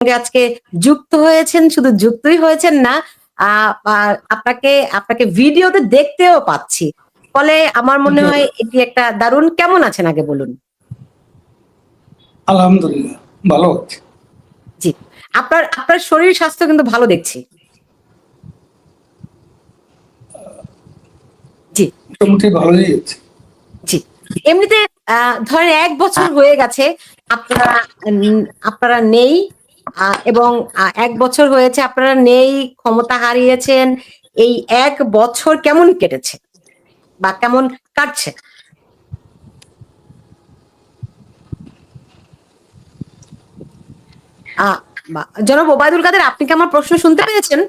আজকে যুক্ত হয়েছেন, শুধু যুক্তই হয়েছেন না, আপনাকে আপনাকে ভিডিওতে দেখতেও পাচ্ছি। ফলে আমার মনে হয় এটি একটা দারুণ। কেমন আছেন আগে বলুন? আলহামদুলিল্লাহ ভালো আছি। জি, আপনার আপনার শরীর স্বাস্থ্য কিন্তু ভালো দেখছি। জি, মোটামুটি ভালোই আছে। জি। এমনিতে ধরেন ১ বছর হয়ে গেছে আপনারা আপনারা নেই, এবং ১ বছর হয়েছে আপনারা নেই, ক্ষমতা হারিয়েছেন। এই ১ বছর কেমন কেটেছে? বা কেমন কাটছে? আ জনাব ওবায়দুল কাদের, আপনি কি আমার প্রশ্ন শুনতে পেয়েছেন?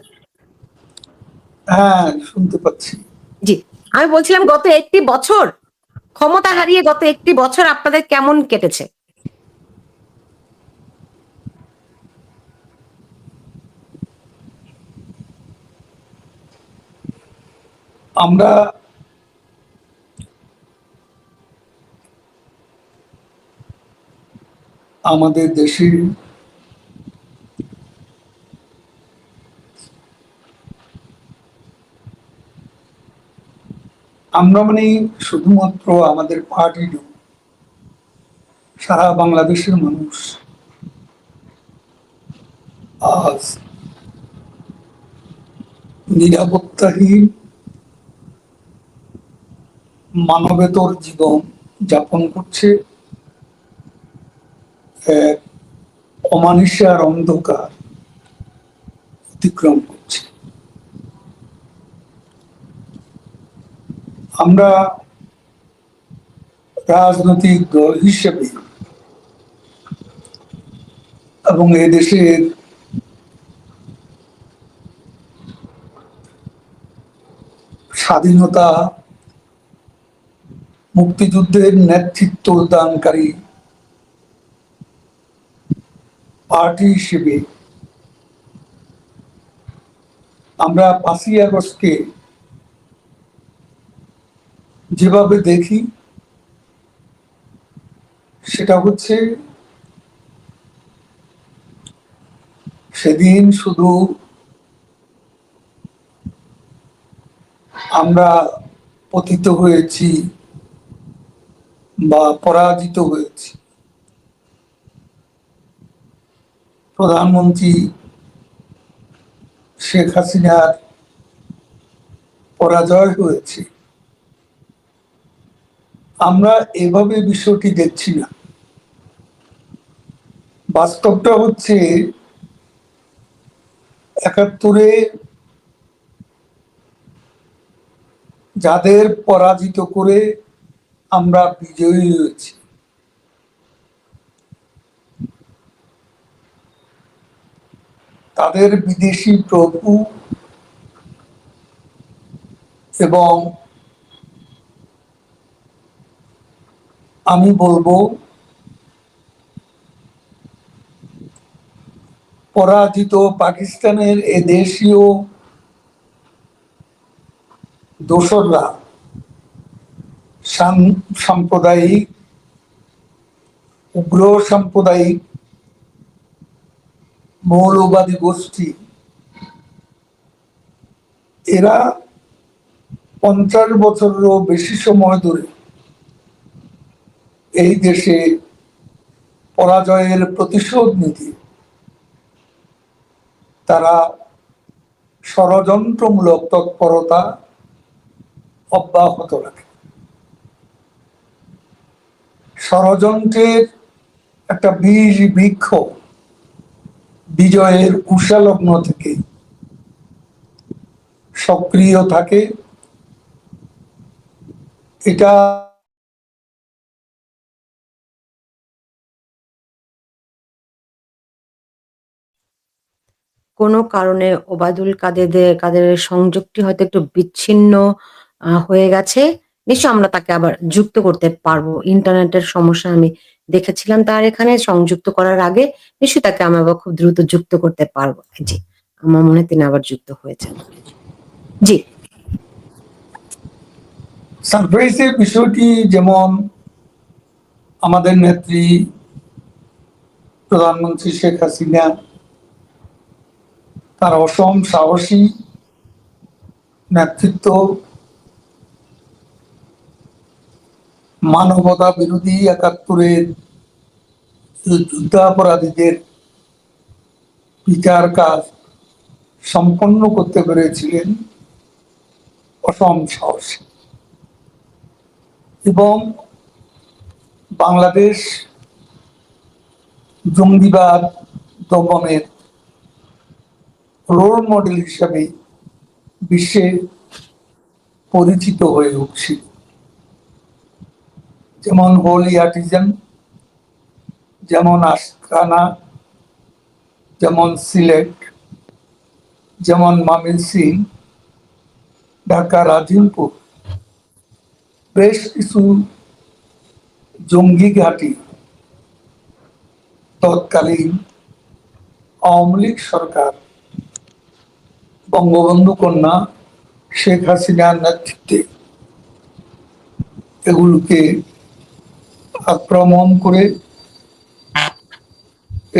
হ্যাঁ, শুনতে পাচ্ছি। জি। আমি বলছিলাম গত ১ টি বছর, ক্ষমতা হারিয়ে গত ১ টি বছর আপনাদের কেমন কেটেছে? আমরা আমাদের দেশে আমরা মানে শুধুমাত্র আমাদের পার্টি নয়, সারা বাংলাদেশের মানুষ আজ নিরাপত্তাহীন মানবেতর জীবন যাপন করছে। এক অমানুষার অন্ধকার অতিক্রম করছে। আমরা রাজনৈতিক দল হিসেবে এবং এদেশের স্বাধীনতা মুক্তিযুদ্ধের নেতৃত্ব দানকারী পার্টি হিসেবে আমরা ৫ই আগস্টকে যেভাবে দেখি সেটা হচ্ছে সেদিন শুধু আমরা পতিত হয়েছি বা পরাজিত হয়েছি, প্রধানমন্ত্রী শেখ হাসিনার পরাজয় হয়েছে, আমরা এভাবে বিষয়টি দেখছি না। বাস্তবটা হচ্ছে ৭১-এ যাদের পরাজিত করে আমরা বিজয়ী হয়েছি, তাদের বিদেশি প্রভু এবং আমি বলবো পরাজিত পাকিস্তানের এদেশীয় দোসররা সাম্প্রদায়িক উগ্র সাম্প্রদায়িক মৌলবাদী গোষ্ঠী, এরা ৫০ বছরেরও বেশি সময় ধরে এই দেশে পরাজয়ের প্রতিশোধ নিতে তারা ষড়যন্ত্রমূলক তৎপরতা অব্যাহত রাখে। ষড়যন্ত্রের একটা বীজ বৃক্ষ বিজয়ের উষালগ্ন থেকে সক্রিয় থাকে। এটা কোনো কারণে ওবায়দুল কাদেরের সংযোগটি হয়তো একটু বিচ্ছিন্ন হয়ে গেছে। নিশ্চয়ই আমরা তাকে আবার যুক্ত করতে পারবো। ইন্টারনেটের সমস্যা আমি দেখেছিলাম তার এখানে সংযুক্ত করার আগে। নিশ্চয়ই তাকে আমি আবার খুব দ্রুত যুক্ত করতে পারবো। জি, আমার মনে হয় তিনি আবার যুক্ত হয়েছেন। জি। সারপ্রাইজের বিষয়টি যেমন আমাদের নেত্রী প্রধানমন্ত্রী শেখ হাসিনা তার অসম সাহসী নেতৃত্ব, মানবতা বিরোধী ৭১-এর যুদ্ধাপরাধীদের বিচার কাজ সম্পন্ন করতে পেরেছিলেন অসম সাহসী, এবং বাংলাদেশ জঙ্গিবাদ দমনের রোল মডেল হিসাবে বিশ্বে পরিচিত হয়ে উঠছে। যেমন হোলি আর্টিজান, যেমন আশকানা, যেমন সিলেট, যেমন ময়মনসিংহ, ঢাকা, রাজিমপুর, বেশ কিছু জঙ্গি ঘাঁটি তৎকালীন আওয়ামী লীগ সরকার বঙ্গবন্ধু কন্যা শেখ হাসিনার নেতৃত্বে এগুলোকে আক্রমণ করে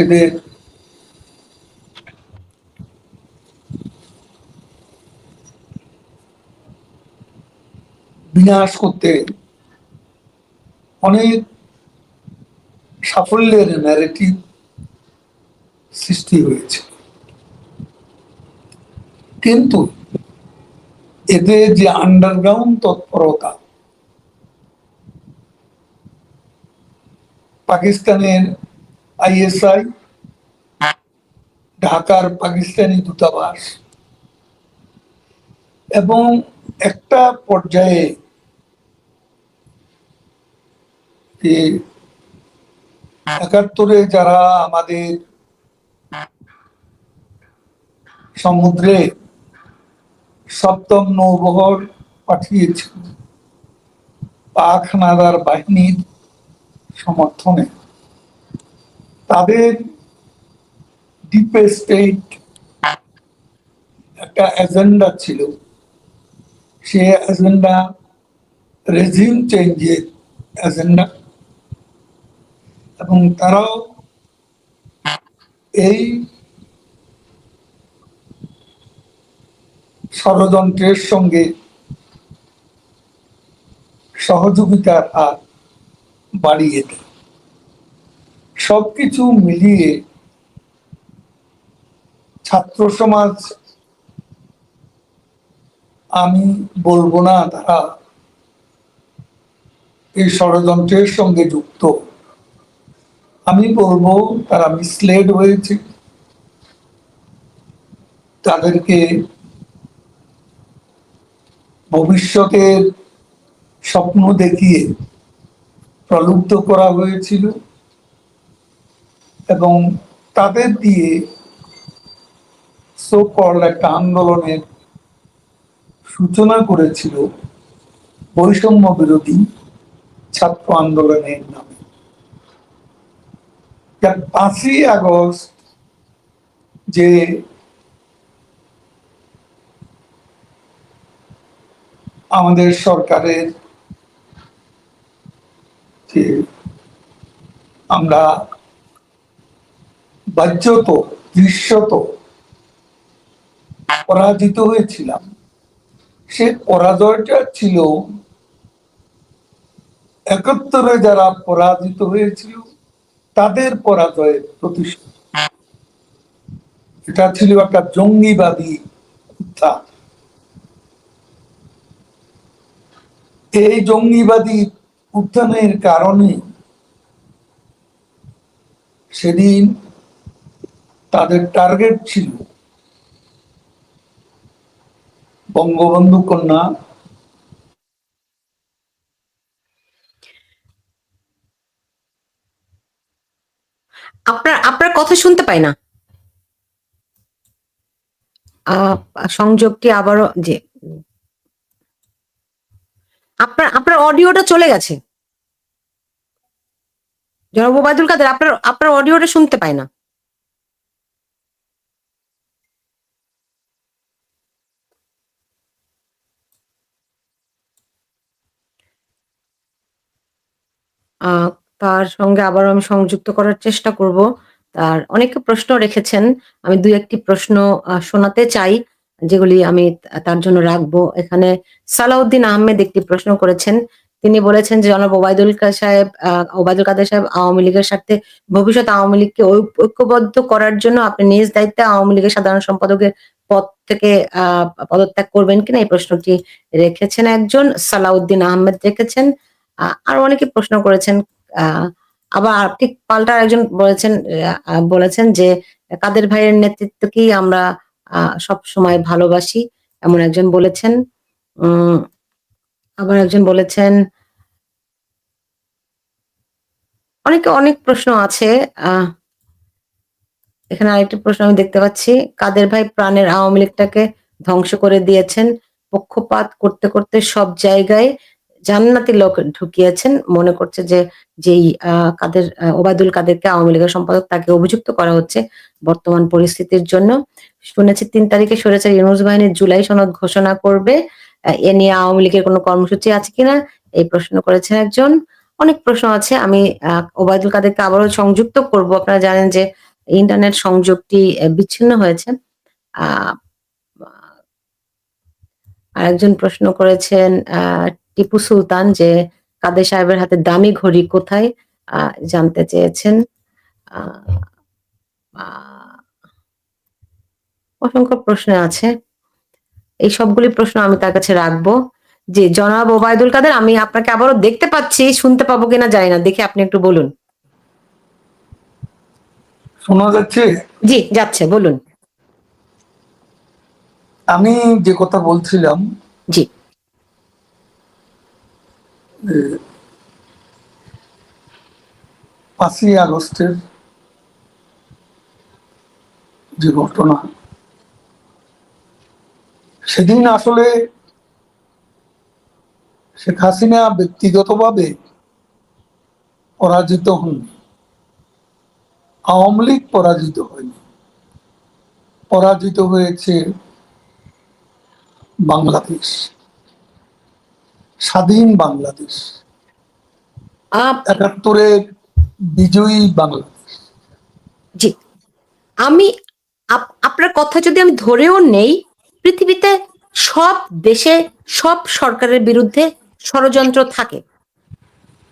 এদের বিনাশ করতে অনেক সাফল্যের ন্যারেটিভ সৃষ্টি হয়েছে। কিন্তু এদের যে আন্ডারগ্রাউন্ড তৎপরতা, পাকিস্তানের আইএসআই, ঢাকার পাকিস্তানি দূতাবাস, এবং একটা পর্যায়ে যে ৭১-এ যারা আমাদের সমুদ্রে সপ্তম নৌবহর পাঠিয়েছিল পাক হানাদার বাহিনীর সমর্থনে, তাদের ডিপ স্টেট একটা এজেন্ডা ছিল। সে এজেন্ডা রেজিম চেঞ্জের এজেন্ডা, এবং তারাও এই ষড়যন্ত্রের সঙ্গে সহযোগিতার হাত বাড়িয়ে দেয়। সবকিছু মিলিয়ে ছাত্র সমাজ, আমি বলবো না তারা এই ষড়যন্ত্রের সঙ্গে যুক্ত, আমি বলবো তারা মিসলেড হয়েছে। তাদেরকে ভবিষ্যতের স্বপ্ন দেখিয়ে প্রলুব্ধ করা হয়েছিল, এবং তাদের দিয়ে সো কল্ড একটা আন্দোলনের সূচনা করেছিল বৈষম্য বিরোধী ছাত্র আন্দোলনের নামে। ৫ই আগস্ট যে আমাদের সরকারের যে আমরা বাহ্যত দৃশ্যত পরাজিত হয়েছিলাম, সে পরাজয়টা ছিল ৭১-এ যারা পরাজিত হয়েছিল তাদের পরাজয়ের প্রতিশোধ। এটা ছিল একটা জঙ্গিবাদী উত্থান। এই জঙ্গিবাদী উত্থানের কারণে সেদিন তাদের টার্গেট ছিল বঙ্গবন্ধু কন্যা আপনার আপনার কথা শুনতে পাই না। সংযোগটি আবারও যে আপনার আপনার অডিওটা চলে গেছে। জনাব ওবায়দুল কাদের, আপনার আপনার অডিওটা শুনতে পাই না। তার সঙ্গে আবার আমি সংযুক্ত করার চেষ্টা করব। তার অনেক প্রশ্ন রেখেছেন। আমি দুই একটি প্রশ্ন শোনাতে চাই, যেগুলি আমি তার জন্য রাখবো। এখানে সালাউদ্দিন আহমেদ একটি প্রশ্ন করেছেন। তিনি বলেছেন যে জনাব ওবায়দুল কাদের সাহেব আওয়ামী লীগের স্বার্থে ভবিষ্যৎ আওয়ামী লীগকে ঐক্যবদ্ধ করার জন্য আপনি নিজ দায়িত্বে আওয়ামী লীগের সাধারণ সম্পাদকের পদ থেকে পদত্যাগ করবেন কিনা, এই প্রশ্নটি রেখেছেন একজন। সালাউদ্দিন আহমেদ রেখেছেন। আরো অনেকে প্রশ্ন করেছেন। আবার ঠিক পাল্টা একজন বলেছেন যে কাদের ভাইয়ের নেতৃত্বকেই আমরা সব সময় ভালোবাসি, এমন একজন বলেছেন। আবার একজন বলেছেন, অনেক প্রশ্ন আছে। এখানে আরেকটি প্রশ্ন আমি দেখতে পাচ্ছি, কাদের ভাই প্রাণের আওয়ামী লীগটাকে ধ্বংস করে দিয়েছেন, পক্ষপাত করতে করতে সব জায়গায় জান্নাতি লোক ঢুকিয়েছেন। মনে করছে যে যেই ওবায়দুল কাদেরকে আওয়ামী লীগের সম্পাদক তাকে অভিযুক্ত করা হচ্ছে বর্তমান পরিস্থিতির জন্য। শুনেছি 3 তারিখে স্বৈরাচারী ইউনূস বাহিনী জুলাই সনদ ঘোষণা করবে। এ নিয়ে আওয়ামী লীগের কোনো কর্মসূচি আছে কিনা, এই প্রশ্ন করেছেন একজন। অনেক প্রশ্ন আছে। আমি ওবায়দুল কাদেরকে আবারও সংযুক্ত করব। আপনারা জানেন যে ইন্টারনেট সংযোগটি বিচ্ছিন্ন হয়েছে। আরেকজন প্রশ্ন করেছেন টিপু সুলতান, যে কাদের সাহেবের হাতে দামি ঘড়ি কোথায়, জানতে চেয়েছেন। অসংখ্য প্রশ্ন আছে। এই সবগুলি প্রশ্ন আমি তার কাছে রাখবো। জি জনাব ওবায়দুল কাদের, আমি আপনাকে আবারও দেখতে পাচ্ছি, শুনতে পাবো কিনা জানি না, দেখে আপনি একটু বলুন। শোনা যাচ্ছে? জি যাচ্ছে, বলুন। আমি যে কথা বলছিলাম, জি 5ই আগস্টের যে ঘটনা, সেদিন আসলে শেখ হাসিনা ব্যক্তিগতভাবে পরাজিত হননি, আওয়ামী লীগ পরাজিত হয়নি, পরাজিত হয়েছে বাংলাদেশ, স্বাধীন বাংলাদেশ, 71-এর বিজয়ী বাংলাদেশ। জি আমি আপনার কথা যদি আমি ধরেও নেই, পৃথিবীতে সব দেশে সব সরকারের বিরুদ্ধে ষড়যন্ত্র থাকে।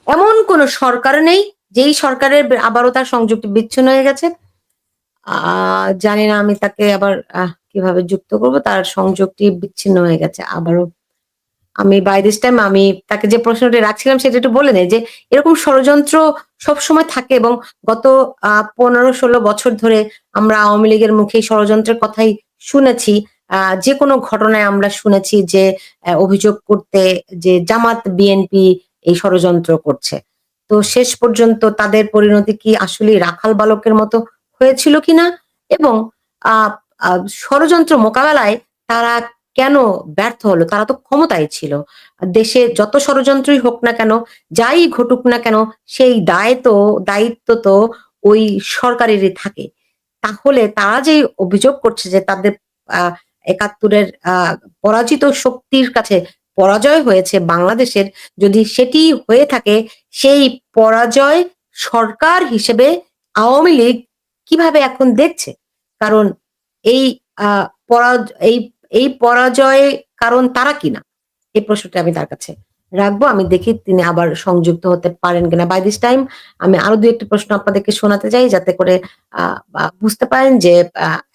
এমন কোন সরকার নেই যেই সরকারের আবারও তার সংযুক্তি বিচ্ছিন্ন হয়ে গেছে। জানি না আমি তাকে আবার কিভাবে যুক্ত করব, তার সংযোগটি বিচ্ছিন্ন হয়ে গেছে আবারও। আমি বাই দিস টাইম আমি তাকে যে প্রশ্নটি রাখছিলাম সেটা একটু বলে নেই, যে এরকম ষড়যন্ত্র সব সময় থাকে এবং গত 15-16 বছর ধরে আমরা আওয়ামী লীগের মুখে ষড়যন্ত্রের কথাই শুনেছি। যে কোনো ঘটনায় আমরা শুনেছি যে অভিযোগ করতে যে জামাত বিএনপি এই ষড়যন্ত্র করছে। তো শেষ পর্যন্ত তাদের পরিণতি কি আসলে রাখাল বালকের মতো হয়েছিল কিনা, এবং ষড়যন্ত্র মোকাবেলায় তারা কেন ব্যর্থ হলো? তারা তো ক্ষমতায় ছিল। দেশে যত ষড়যন্ত্রই হোক না কেন, যাই ঘটুক না কেন, সেই দায়িত্ব তো ওই সরকারেরই থাকে। তাহলে তারা যে অভিযোগ করছে যে তাদের আ ৭১-এর পরাজিত শক্তির কাছে পরাজয় হয়েছে বাংলাদেশের, যদি সেটি হয়ে থাকে, সেই পরাজয় সরকার হিসেবে আওয়ামী লীগ কিভাবে এখন দেখছে? কারণ এই আ পরাজ এই এই পরাজয়ের কারণ তারা কিনা? এই প্রশ্নটা আমি তার কাছে রাখবো। আমি দেখি তিনি আবার সংযুক্ত হতে পারেন কিনা। বাই দিস টাইম আমি আরো ২-১ টি প্রশ্ন আপনাদেরকে শোনাতে চাই, যাতে করে বুঝতে পারেন যে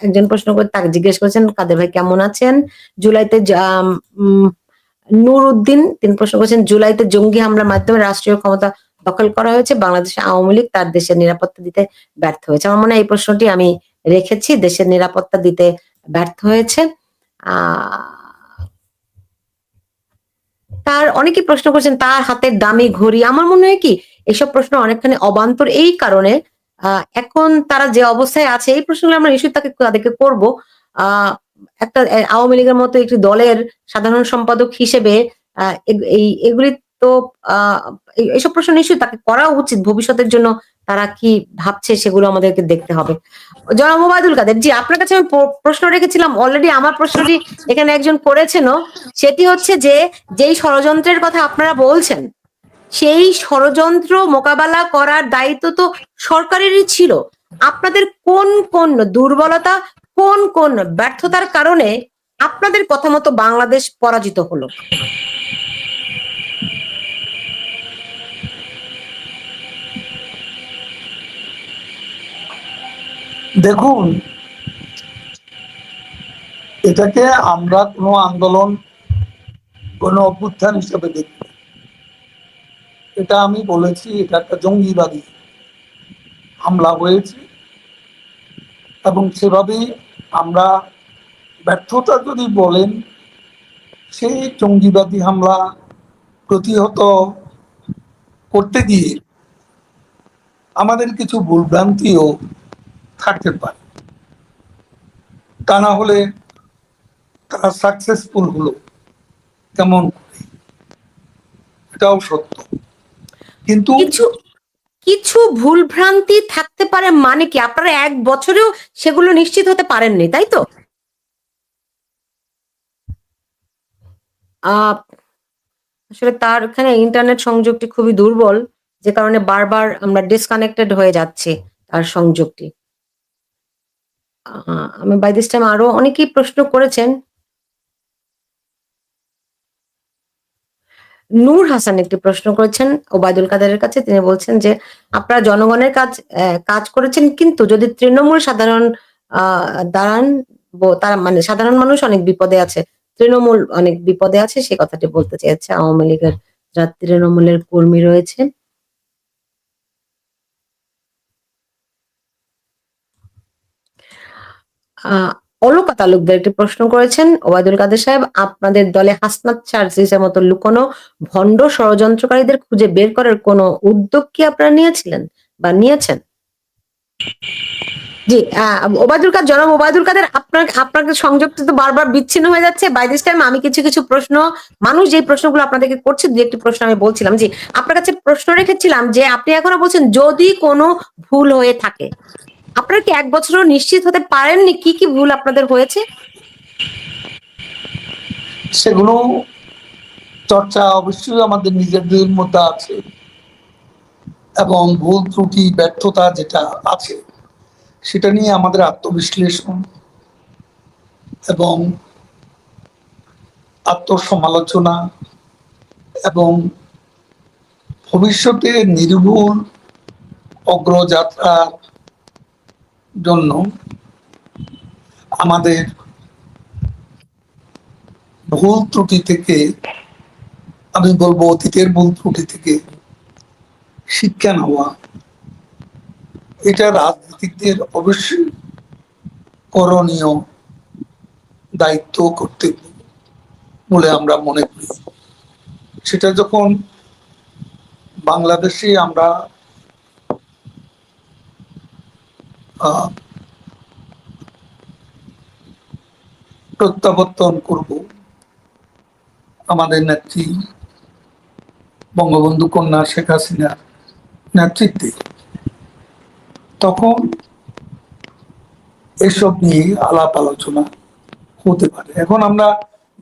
একজন প্রশ্ন করে তাকে জিজ্ঞেস করেছেন, "কাদের ভাই কেমন আছেন?" জুলাইতে নূর উদ্দিন তিনি প্রশ্ন করেছেন, "জুলাইতে জঙ্গি হামলার মাধ্যমে রাষ্ট্রীয় ক্ষমতা দখল করা হয়েছে। বাংলাদেশে আওয়ামী লীগ তার দেশের নিরাপত্তা দিতে ব্যর্থ হয়েছে।" আমার মনে হয় এই প্রশ্নটি আমি রেখেছি, দেশের নিরাপত্তা দিতে ব্যর্থ হয়েছে। আ তার অনেকেই প্রশ্ন করেছেন তার হাতের দামি ঘড়ি। আমার মনে হয় কি এসব প্রশ্ন অনেকখানি অবান্তর, এই কারণে এখন তারা যে অবস্থায় আছে এই প্রশ্নগুলো আমরা নিশ্চয়ই তাদেরকে করব। আ একটা আওয়ামী লীগের মতো একটি দলের সাধারণ সম্পাদক হিসেবে আ এগুলি তো আ এসব প্রশ্ন নিশ্চয়ই তাকে করা উচিত। ভবিষ্যতের জন্য তারা কি ভাবছে সেগুলো আমাদেরকে দেখতে হবে। জনাব ওবায়দুল কাদের, জি আপনার কাছে আমি প্রশ্ন রেখেছিলাম। অলরেডি আমার প্রশ্নটি এখানে একজন করেছেনও। সেটি হচ্ছে যে, যেই ষড়যন্ত্রের কথা আপনারা বলছেন, সেই ষড়যন্ত্র মোকাবেলা করার দায়িত্ব তো সরকারেরই ছিল। আপনাদের কোন কোন দুর্বলতা, কোন কোন ব্যর্থতার কারণে আপনাদের কথা মতো বাংলাদেশ পরাজিত হলো? দেখুন, এটাকে আমরা কোনো আন্দোলন, কোনো অভ্যুত্থান হিসেবে দেখি। এটা আমি বলেছি, এটা একটা জঙ্গিবাদী হামলা হয়েছে এবং সেভাবেই আমরা, ব্যর্থতা যদি বলেন, সেই জঙ্গিবাদী হামলা প্রতিহত করতে গিয়ে আমাদের কিছু ভুলভ্রান্তিও থাকতে পারে। তা না হলে তারা সাকসেসফুল হলো কেমন করে? এটাও সত্য। কিন্তু কিছু কিছু ভুলভ্রান্তি থাকতে পারে মানে কি? আপনারা ১ বছরেও সেগুলো নিশ্চিত হতে পারেননি, তাই তো? আ আসলে তার এখানে ইন্টারনেট সংযোগটি খুবই দুর্বল। যে কারণে বারবার আমরা ডিসকানেক্টেড হয়ে যাচ্ছি তার সংযোগটি। আ আমি বাই দিস টাইম আরো অনেকেই প্রশ্ন করেছেন। নূর হাসান একটি প্রশ্ন করেছেন ওবায়দুল কাদেরের কাছে। তিনি বলছেন যে, "আপনারা জনগণের কাজ করেছেন কিন্তু যদি তৃণমূল সাধারণ আ দাঁড়ান তারা মানে সাধারণ মানুষ অনেক বিপদে আছে। তৃণমূল অনেক বিপদে আছে" সে কথাটি বলতে চেয়েছে আওয়ামী লীগের যারা তৃণমূলের কর্মী রয়েছেন। আ অলকা তালুকদার একটি প্রশ্ন করেছেন, "ওবায়দুল কাদের সাহেব আপনাদের দলে হাসনাত সার্জিসের মতো লুকোনো ভণ্ড ষড়যন্ত্রকারীদের খুঁজে বের করার কোনো উদ্যোগ কি আপনারা নিয়েছিলেন বা নিয়েছেন?" জি, জনাব ওবায়দুল কাদের আপনাদের সংযোগটা তো বারবার বিচ্ছিন্ন হয়ে যাচ্ছে। বাই দিস টাইম আমি কিছু প্রশ্ন মানুষ যেই প্রশ্নগুলো আপনাদেরকে করছে ২-১ টি প্রশ্ন আমি বলছিলাম। জি, আপনার কাছে প্রশ্ন রেখেছিলাম যে আপনি এখনো বলছেন যদি কোনো ভুল হয়ে থাকে। আপনারা কি ১ বছরেও নিশ্চিত হতে পারেননি কি ভুল আপনাদের হয়েছে? সেগুলো চর্চা অবশ্যই আমাদের নিজেদের মধ্যে আছে, এবং ভুল ত্রুটি ব্যর্থতা যেটা আছে সেটা নিয়ে আমাদের আত্মবিশ্লেষণ এবং আত্মসমালোচনা এবং ভবিষ্যতে নির্ভুল অগ্রযাত্রার জন্য আমাদের ভুল ত্রুটি থেকে, আমি বলবো অতীতের ভুল ত্রুটি থেকে শিক্ষা নেওয়া, এটা রাজনীতিকদের অবশ্যই করণীয় দায়িত্ব কর্তব্য বলে আমরা মনে করি। সেটা যখন বাংলাদেশে আমরা প্রত্যাবর্তন করব আমাদের নেত্রী বঙ্গবন্ধু কন্যা শেখ হাসিনার নেতৃত্বে, তখন এসব নিয়ে আলাপ আলোচনা হতে পারে। এখন আমরা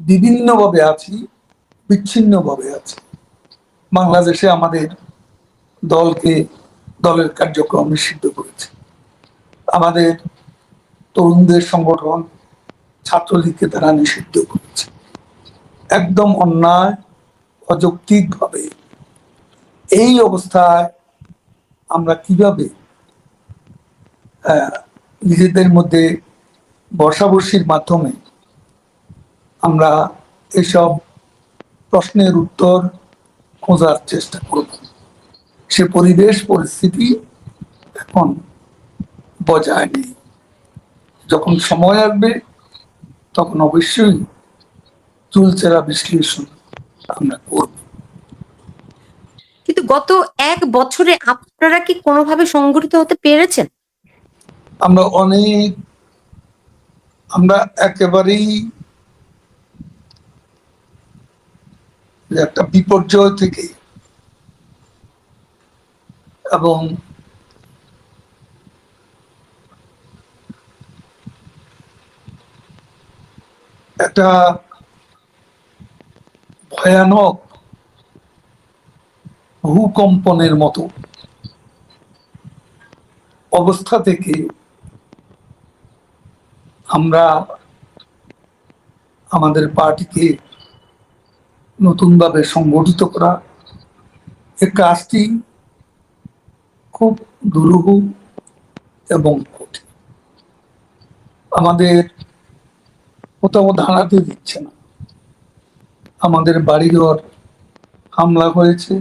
বিভিন্নভাবে আছি, বিচ্ছিন্নভাবে আছি। বাংলাদেশে আমাদের দলকে, দলের কার্যক্রম নিষিদ্ধ করেছে। আমাদের তরুণদের সংগঠন ছাত্রলীগকে তারা নিষিদ্ধ করেছে একদম অন্যায়, অযৌক্তিকভাবে। এই অবস্থায় আমরা কিভাবে নিজেদের মধ্যে বর্ষাবর্ষির মাধ্যমে আমরা এসব প্রশ্নের উত্তর খোঁজার চেষ্টা করব? সে পরিবেশ পরিস্থিতি এখন বজায় নেই। যখন সময় আসবে তখন অবশ্যই চুলচেরা বিশ্লেষণ আমরা করব। কিন্তু গত ১ বছরে আপনারা কি কোনোভাবে সংগঠিত হতে পেরেছেন? আমরা অনেক, আমরা একেবারেই একটা বিপর্যয় থেকে এবং একটা ভয়ানক ভূকম্পনের মতো অবস্থা থেকে আমরা আমাদের পার্টিকে নতুনভাবে সংগঠিত করা, এর কাজটি খুব দুরূহ এবং কঠিন। আমাদের কোথাও দাঁড়াতে দিচ্ছে না। আমাদের বাড়িঘর হামলা হয়েছে,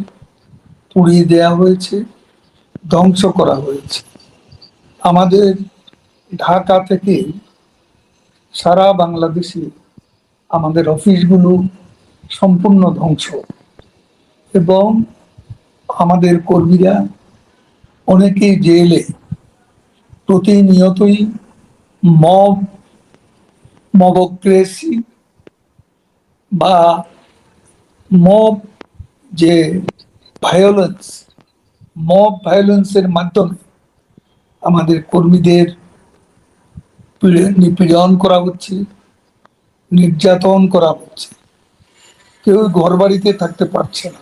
পুড়িয়ে দেয়া হয়েছে, ধ্বংস করা হয়েছে। আমাদের ঢাকা থেকে সারা বাংলাদেশে আমাদের অফিসগুলো সম্পূর্ণ ধ্বংস, এবং আমাদের কর্মীরা অনেকেই জেলে। প্রতিনিয়তই মবক্রেসি বা মব যে ভায়োলেন্সের মাধ্যমে আমাদের কর্মীদের নিপীড়ন করা হচ্ছে, নির্যাতন করা হচ্ছে। কেউ ঘর বাড়িতে থাকতে পারছে না,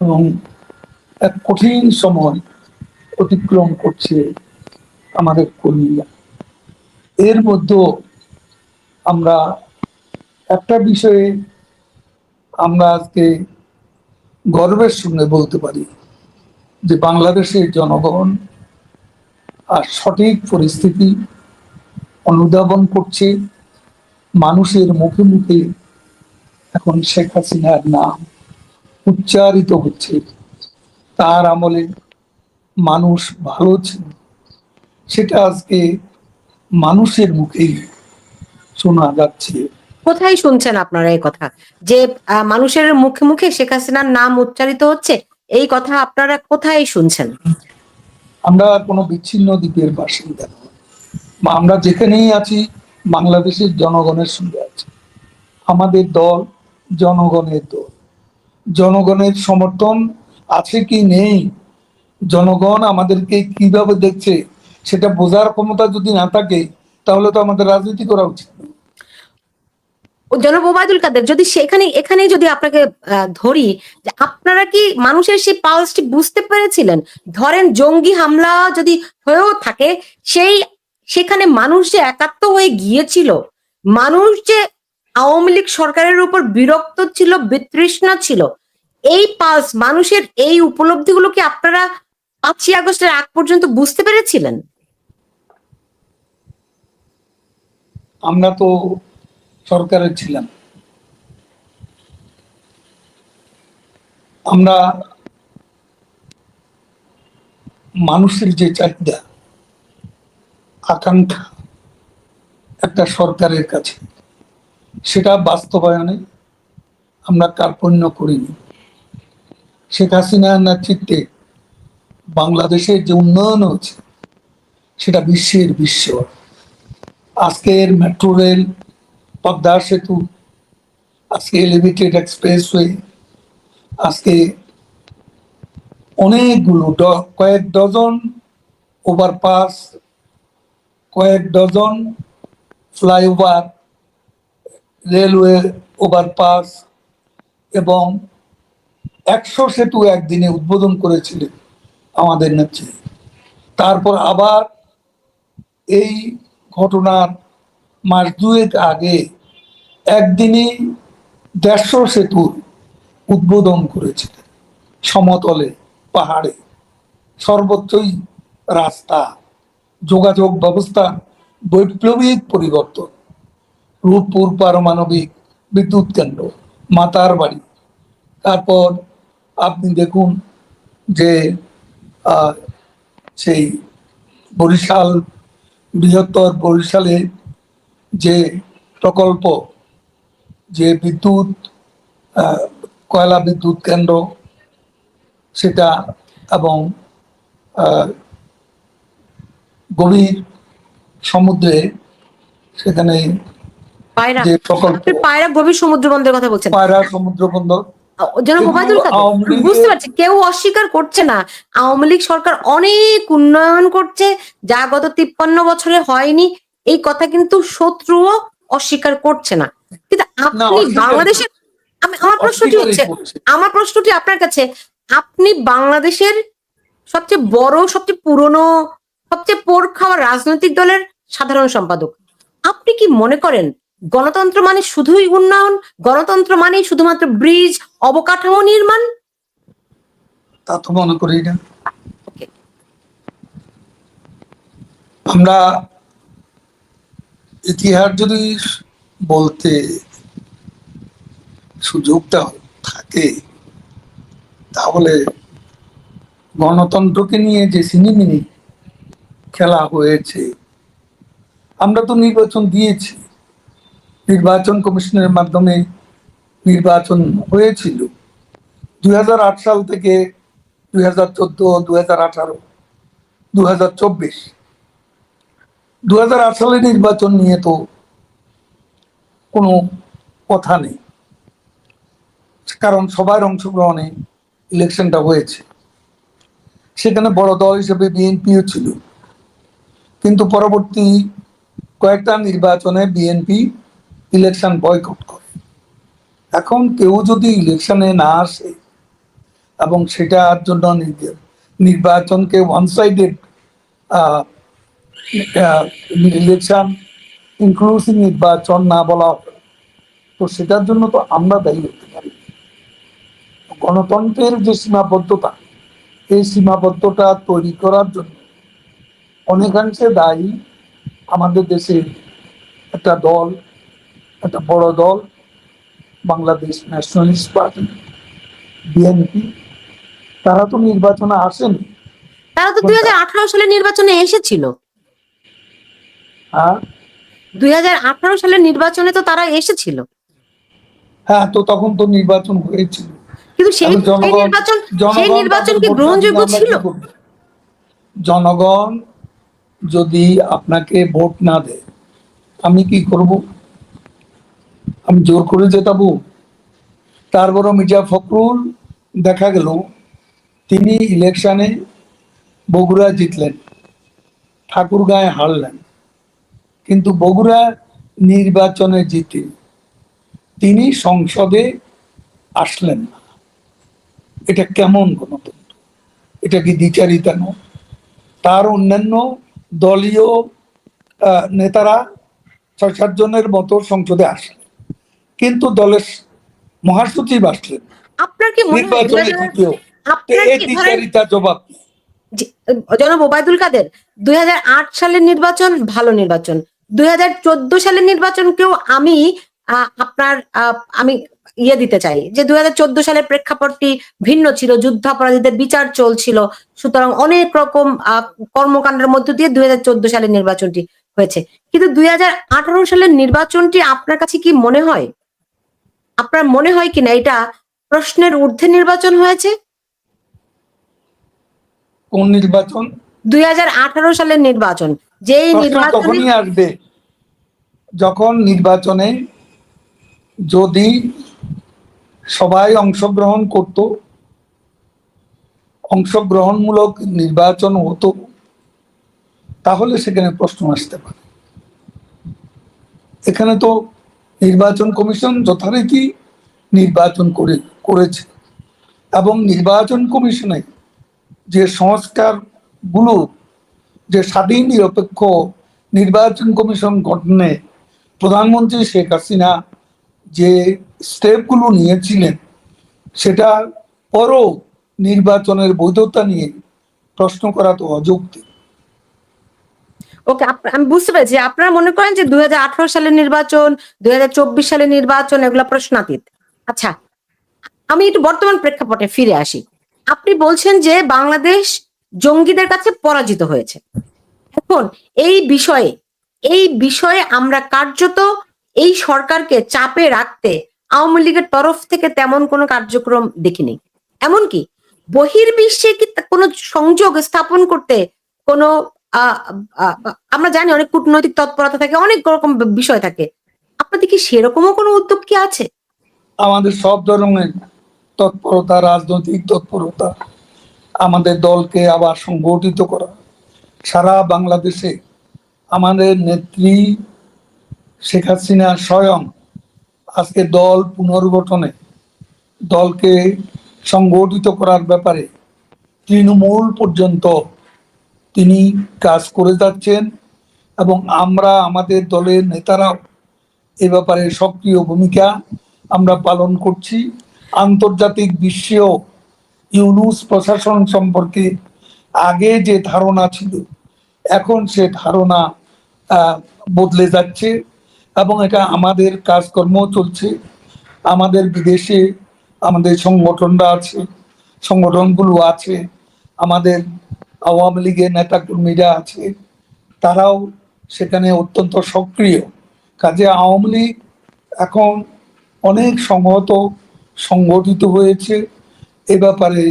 এবং এক কঠিন সময় অতিক্রম করছে আমাদের কর্মীরা। এর মধ্যে আমরা একটা বিষয়ে আমরা আজকে গর্বের সঙ্গে বলতে পারি যে বাংলাদেশের জনগণ আর সঠিক পরিস্থিতি অনুধাবন করছে। মানুষের মুখে মুখে এখন শেখ হাসিনার নাম উচ্চারিত হচ্ছে। তার আমলে মানুষ ভালো ছিল, সেটা আজকে মানুষের মুখেই শোনা যাচ্ছে। কোথায় শুনছেন আপনারা এই কথা, যে মানুষের মুখে মুখে শেখ হাসিনার নাম উচ্চারিত হচ্ছে? এই কথা আপনারা কোথায় শুনছেন? আমরা কোনো বিচ্ছিন্ন দ্বীপের বাসিন্দা নই, বা আমরা যেখানেই আছি বাংলাদেশের জনগণের সঙ্গে আছি। আমাদের দল জনগণের দল। জনগণের সমর্থন আছে কি নেই, জনগণ আমাদেরকে কিভাবে দেখছে, সেটা বোঝার ক্ষমতা যদি না থাকে, তাহলে তো আমাদের রাজনীতি করা উচিত। জনাব ওবায়দুল কাদের, যদি এখানেই যদি আপনাকে ধরি, যে আপনারা কি মানুষের সেই পালসটি বুঝতে পেরেছিলেন? ধরেন জঙ্গি হামলা যদি হয়েও থাকে, সেখানে মানুষ যে একাত্ম হয়ে গিয়েছিল, মানুষ যে আওয়ামী লীগ সরকারের উপর বিরক্ত ছিল, বিতৃষ্ণা ছিল, এই পালস, মানুষের এই উপলব্ধিগুলো কি আপনারা 5ই আগস্টের আগ পর্যন্ত বুঝতে পেরেছিলেন? আমরা তো সরকারে ছিলাম, আমরা মানুষের যে চাহিদা আকাঙ্ক্ষা একটা সরকারের কাছে, সেটা বাস্তবায়নে আমরা কার্পণ্য করিনি। শেখ হাসিনার নেতৃত্বে বাংলাদেশের যে উন্নয়ন হচ্ছে, সেটা বিশ্বের বিস্ময়। আজকের মেট্রো রেল, পদ্মা সেতু, আজকে এলিভেটেড এক্সপ্রেসওয়ে, আজকে অনেকগুলো কয়েক ডজন ওভারপাস, কয়েক ডজন ফ্লাইওভার, রেলওয়ে ওভারপাস, এবং 100 সেতু একদিনে উদ্বোধন করেছিলেন আমাদের নেত্রী। তারপর আবার এই ঘটনার মাস দুয়েক আগে একদিনে 150 সেতুর উদ্বোধন করেছিলেন। সমতলে, পাহাড়ে, সর্বত্রই রাস্তা, যোগাযোগ ব্যবস্থা বৈপ্লবিক পরিবর্তন। রূপপুর পারমাণবিক বিদ্যুৎ কেন্দ্র, মাতার বাড়ি। তারপর আপনি দেখুন যে সেই বরিশাল, বৃহত্তর বরিশালে যে প্রকল্প, যে বিদ্যুৎ কয়লা বিদ্যুৎ কেন্দ্র, সেটা, এবং গভীর সমুদ্রে সেখানে পায়রা, যে প্রকল্প, আপনি পায়রা গভীর সমুদ্র বন্দরের কথা বলছেন? পায়রা সমুদ্র বন্দর, জনাব ওবায়দুল কাদের, বুঝতে পারছি, কেউ অস্বীকার করছে না আওয়ামী লীগ সরকার অনেক উন্নয়ন করছে, যা গত 53 বছরে হয়নি, এই কথা কিন্তু শত্রুও অস্বীকার করছে না। কিন্তু আপনি বাংলাদেশের, আমার প্রশ্নটি আপনার কাছে, আপনি বাংলাদেশের সবচেয়ে বড়, সবচেয়ে পুরনো, সবচেয়ে পোড় খাওয়া রাজনৈতিক দলের সাধারণ সম্পাদক। আপনি কি মনে করেন গণতন্ত্র মানে শুধুই উন্নয়ন? গণতন্ত্র মানেই শুধুমাত্র ব্রিজ, অবকাঠামো নির্মাণ? তা তো মনে করি না। ওকে। আমরা ইতিহাস যদি বলতে সুযোগটা থাকে, তাহলে গণতন্ত্রকে নিয়ে যে সিনেমিনি খেলা হয়েছে, আমরা তো নির্বাচন দিয়েছি, নির্বাচন কমিশনের মাধ্যমে নির্বাচন হয়েছিল 2008 সাল থেকে 2014, 2018, 2024। 2008 সালের নির্বাচন নিয়ে তো কোনো কথা নেই, কারণ সবার অংশগ্রহণে ইলেকশনটা হয়েছে। সেখানে বড় দল হিসেবে বিএনপিও ছিল, কিন্তু পরবর্তী কয়েকটা নির্বাচনে বিএনপি ইলেকশন বয়কট করে। এখন কেউ যদি ইলেকশনে না আসে এবং সেটার জন্য নির্বাচনকে ওয়ান সাইডেড ইলেকশন, ইনক্লুসিভ নির্বাচন না বলা হয়, তো সেটার জন্য তো আমরা দায়ী হতে পারি। গণতন্ত্রের যে সীমাবদ্ধতা, এই সীমাবদ্ধতা তৈরি করার জন্য অনেকাংশে দায়ী আমাদের দেশের একটা দল, একটা বড় দল, বাংলাদেশ ন্যাশনালিস্ট পার্টি, বিএনপি। তারা তো নির্বাচনে আসেনি। তারা তো 2018 সালের নির্বাচনে এসেছিল। হ্যাঁ 2018 সালের নির্বাচনে তো তারা এসেছিল। হ্যাঁ, তো তখন তো নির্বাচন হয়েছিল, কিন্তু সেই এবং সেই জনগণ নির্বাচন সেই জনগণ নির্বাচন তাদের কি ভোটটা দিলে গ্রহণযোগ্য আমরা ছিল? কি করব? জনগণ যদি আপনাকে ভোট না দেয়, আমি কি করব? আমি জোর করে জেতাবো? তারপরও মির্জা ফখরুল দেখা গেল তিনি ইলেকশনে বগুড়া জিতলেন, ঠাকুরগাঁয়ে হারলেন, কিন্তু বগুড়া নির্বাচনে জিতে তিনি সংসদে আসলেন না। এটা কেমন গণতন্ত্র? এটা কি দ্বিচারিতা নয়? তার অন্যান্য দলীয় নেতারা 6-7 জনের মতো সংসদে আসলেন, কিন্তু দলের মহাসচিব আসলেন আপনার কি মনে হয় নির্বাচনে জিতেও। তো আপনার এই কি ধরেন দ্বিচারিতা জবাব কি? জনাব ওবায়দুল কাদের, 2008 সালের নির্বাচন ভালো নির্বাচন, 2014 সালের নির্বাচনকেও আমি আপনার আমি দিতে চাই যে 2014 সালের প্রেক্ষাপটটি ভিন্ন ছিল, যুদ্ধাপরাধীদের বিচার চলছিল, সুতরাং অনেক রকম কর্মকাণ্ডের মধ্য দিয়ে 2014 সালের নির্বাচনটি হয়েছে। কিন্তু 2018 সালের নির্বাচনটি আপনার কাছে কি মনে হয়, আপনার মনে হয় কিনা এটা প্রশ্নের ঊর্ধ্বে নির্বাচন হয়েছে? কোন নির্বাচন? 2018 সালের নির্বাচন, যেই প্রশ্ন নির্বাচনে তখনই আসবে যখন নির্বাচনে যদি সবাই অংশগ্রহণ করত, অংশগ্রহণমূলক নির্বাচন হতো, তাহলে সেখানে প্রশ্ন আসতে পারে। এখানে তো নির্বাচন কমিশন যথারীতি নির্বাচন করেছে, এবং নির্বাচন কমিশনে যে সংস্কার গুলো, যে স্বাধীন নিরপেক্ষ নির্বাচন কমিশন গঠনে প্রধানমন্ত্রী শেখ হাসিনা যে স্টেপগুলো নিয়েছিলেন, সেটা পরও নির্বাচনের বৈধতা নিয়ে প্রশ্ন করা তো অযৌক্তিক। ওকে, আমি বুঝতে পেরেছি আপনারা মনে করেন যে 2018 সালের নির্বাচন, 2024 সালের নির্বাচন এগুলা প্রশ্নাতীত। আচ্ছা, আমি একটু বর্তমান প্রেক্ষাপটে ফিরে আসি। আপনি বলছেন যে বাংলাদেশ জঙ্গিদের কাছে পরাজিত হয়েছে। এখন এই বিষয়ে আমরা কার্যত এই সরকারকে চাপে রাখতে আওয়ামী লীগের তরফ থেকে তেমন কোনো কার্যক্রম দেখিনি। এমনকি বহির্বিশ্বে কি কোনো সংযোগ স্থাপন করতে কোনো আহ, আহ, আমরা জানি অনেক কূটনৈতিক তৎপরতা থাকে, অনেক রকম বিষয় থাকে, আপনাদের কি সেরকমও কোনো উদ্যোগ কি আছে? আমাদের সব ধরনের তৎপরতা, রাজনৈতিক তৎপরতা, আমাদের দলকে আবার সংগঠিত করা, সারা বাংলাদেশে আমাদের নেত্রী শেখ হাসিনা স্বয়ং আজকে দল পুনর্গঠনে, দলকে সংগঠিত করার ব্যাপারে তৃণমূল পর্যন্ত তিনি কাজ করে যাচ্ছেন, এবং আমরা আমাদের দলের নেতারাও এ ব্যাপারে সক্রিয় ভূমিকা আমরা পালন করছি। আন্তর্জাতিক বিশ্বেও ইউনূস প্রশাসন সম্পর্কে আগে যে ধারণা ছিল, এখন সে ধারণা বদলে যাচ্ছে, এবং এটা আমাদের কাজকর্ম চলছে। আমাদের বিদেশে আমাদের সংগঠনরা আছে, সংগঠনগুলো আছে, আমাদের আওয়ামী লীগের নেতাকর্মীরা আছে, তারাও সেখানে অত্যন্ত সক্রিয়। কাজে আওয়ামী লীগ এখন অনেক সংগঠিত হয়েছে। এ ব্যাপারে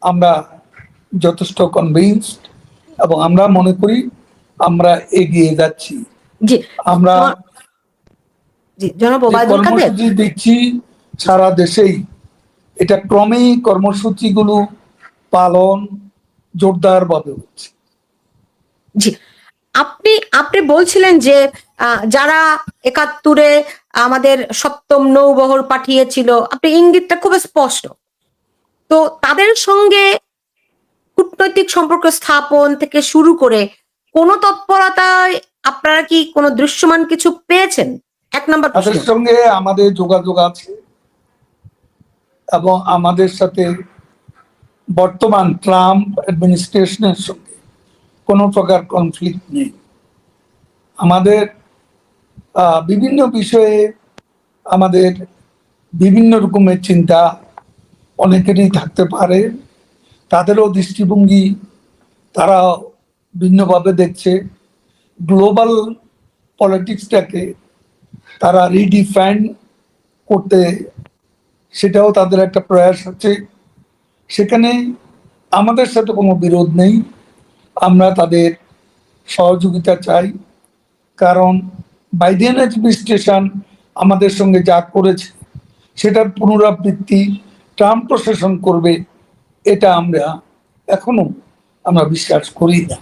আমরা যথেষ্ট কনভিন্সড, এবং আমরা মনে করি আমরা এগিয়ে যাচ্ছি। জি, আমরা জি জনাব ওবায়দুল কাদের, কর্মসূচি দিচ্ছি সারা দেশেই, এটা ক্রমেই কর্মসূচিগুলো পালন জোরদার ভাবে হচ্ছে। জি, আপনি আপনি বলছিলেন যে যারা ৭১-এ আমাদের সপ্তম নৌবহর পাঠিয়েছিল, আপনি ইঙ্গিতটা খুব স্পষ্ট। তো তাদের সঙ্গে কূটনৈতিক সম্পর্ক স্থাপন থেকে শুরু করে কোন তৎপরতায় আপনারা কি কোনো দৃশ্যমান কিছু পেয়েছেন? ১ নম্বর প্রশ্ন। তাদের সঙ্গে আমাদের যোগাযোগ আছে, এবং আমাদের সাথে বর্তমান ট্রাম্প অ্যাডমিনিস্ট্রেশনের সঙ্গে কোনো প্রকার কনফ্লিক্ট নেই। আমাদের বিভিন্ন বিষয়ে আমাদের বিভিন্ন রকমের চিন্তা অনেকেরই থাকতে পারে, তাদেরও দৃষ্টিভঙ্গি তারা ভিন্নভাবে দেখছে। গ্লোবাল পলিটিক্সটাকে তারা রিডিফাইন করতে, সেটাও তাদের একটা প্রয়াস হচ্ছে। সেখানে আমাদের সাথে কোনো বিরোধ নেই, আমরা তাদের সহযোগিতা চাই। কারণ বাইডেন অ্যাডমিনিস্ট্রেশন আমাদের সঙ্গে যা করেছে সেটার পুনরাবৃত্তি ট্রাম্প প্রশাসন করবে, এটা এখনো আমরা বিশ্বাস করি না।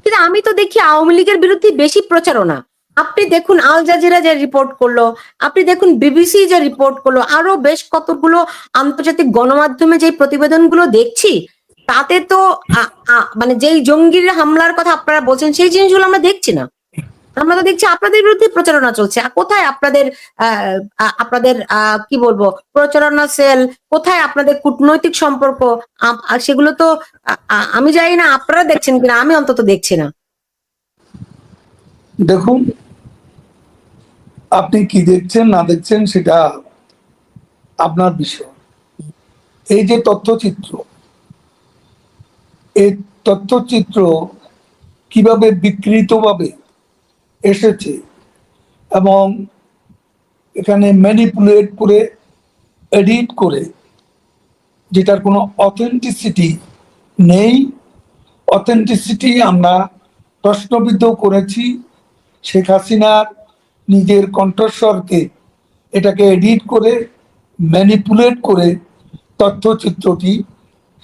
কিন্তু আমি তো দেখি আওয়ামী লীগের বিরুদ্ধে বেশি প্রচারণা। আপনি দেখুন আল জাজিরা যে রিপোর্ট করলো, আপনি দেখুন বিবিসি যে রিপোর্ট করলো, আরো বেশ কতগুলো আন্তর্জাতিক গণমাধ্যমে যে প্রতিবেদনগুলো দেখছি, তাতে তো মানে যেই জঙ্গির হামলার কথা আপনারা বলছেন সেই জিনিসগুলো আমরা দেখছি না। আমরা তো দেখছি আপনাদের বিরুদ্ধে প্রচারণা চলছে। কোথায় আপনাদের আপনাদের কি বলবো প্রচারণা সেল, কোথায় আপনাদের কূটনৈতিক সম্পর্ক? সেগুলো তো আমি জানি না আপনারা দেখছেন কিনা, আমি অন্তত দেখছি না। দেখুন, আপনি কি দেখছেন না দেখছেন সেটা আপনার বিষয়। এই যে তথ্যচিত্র, এই তথ্যচিত্র কিভাবে বিকৃতভাবে এসেছে, এবং এখানে ম্যানিপুলেট করে, এডিট করে, যেটার কোনো অথেন্টিসিটি নেই। অথেন্টিসিটি আমরা প্রশ্নবিদ্ধ করেছি। শেখ হাসিনার নিজের কণ্ঠস্বরকে এটাকে এডিট করে, ম্যানিপুলেট করে তথ্যচিত্রটি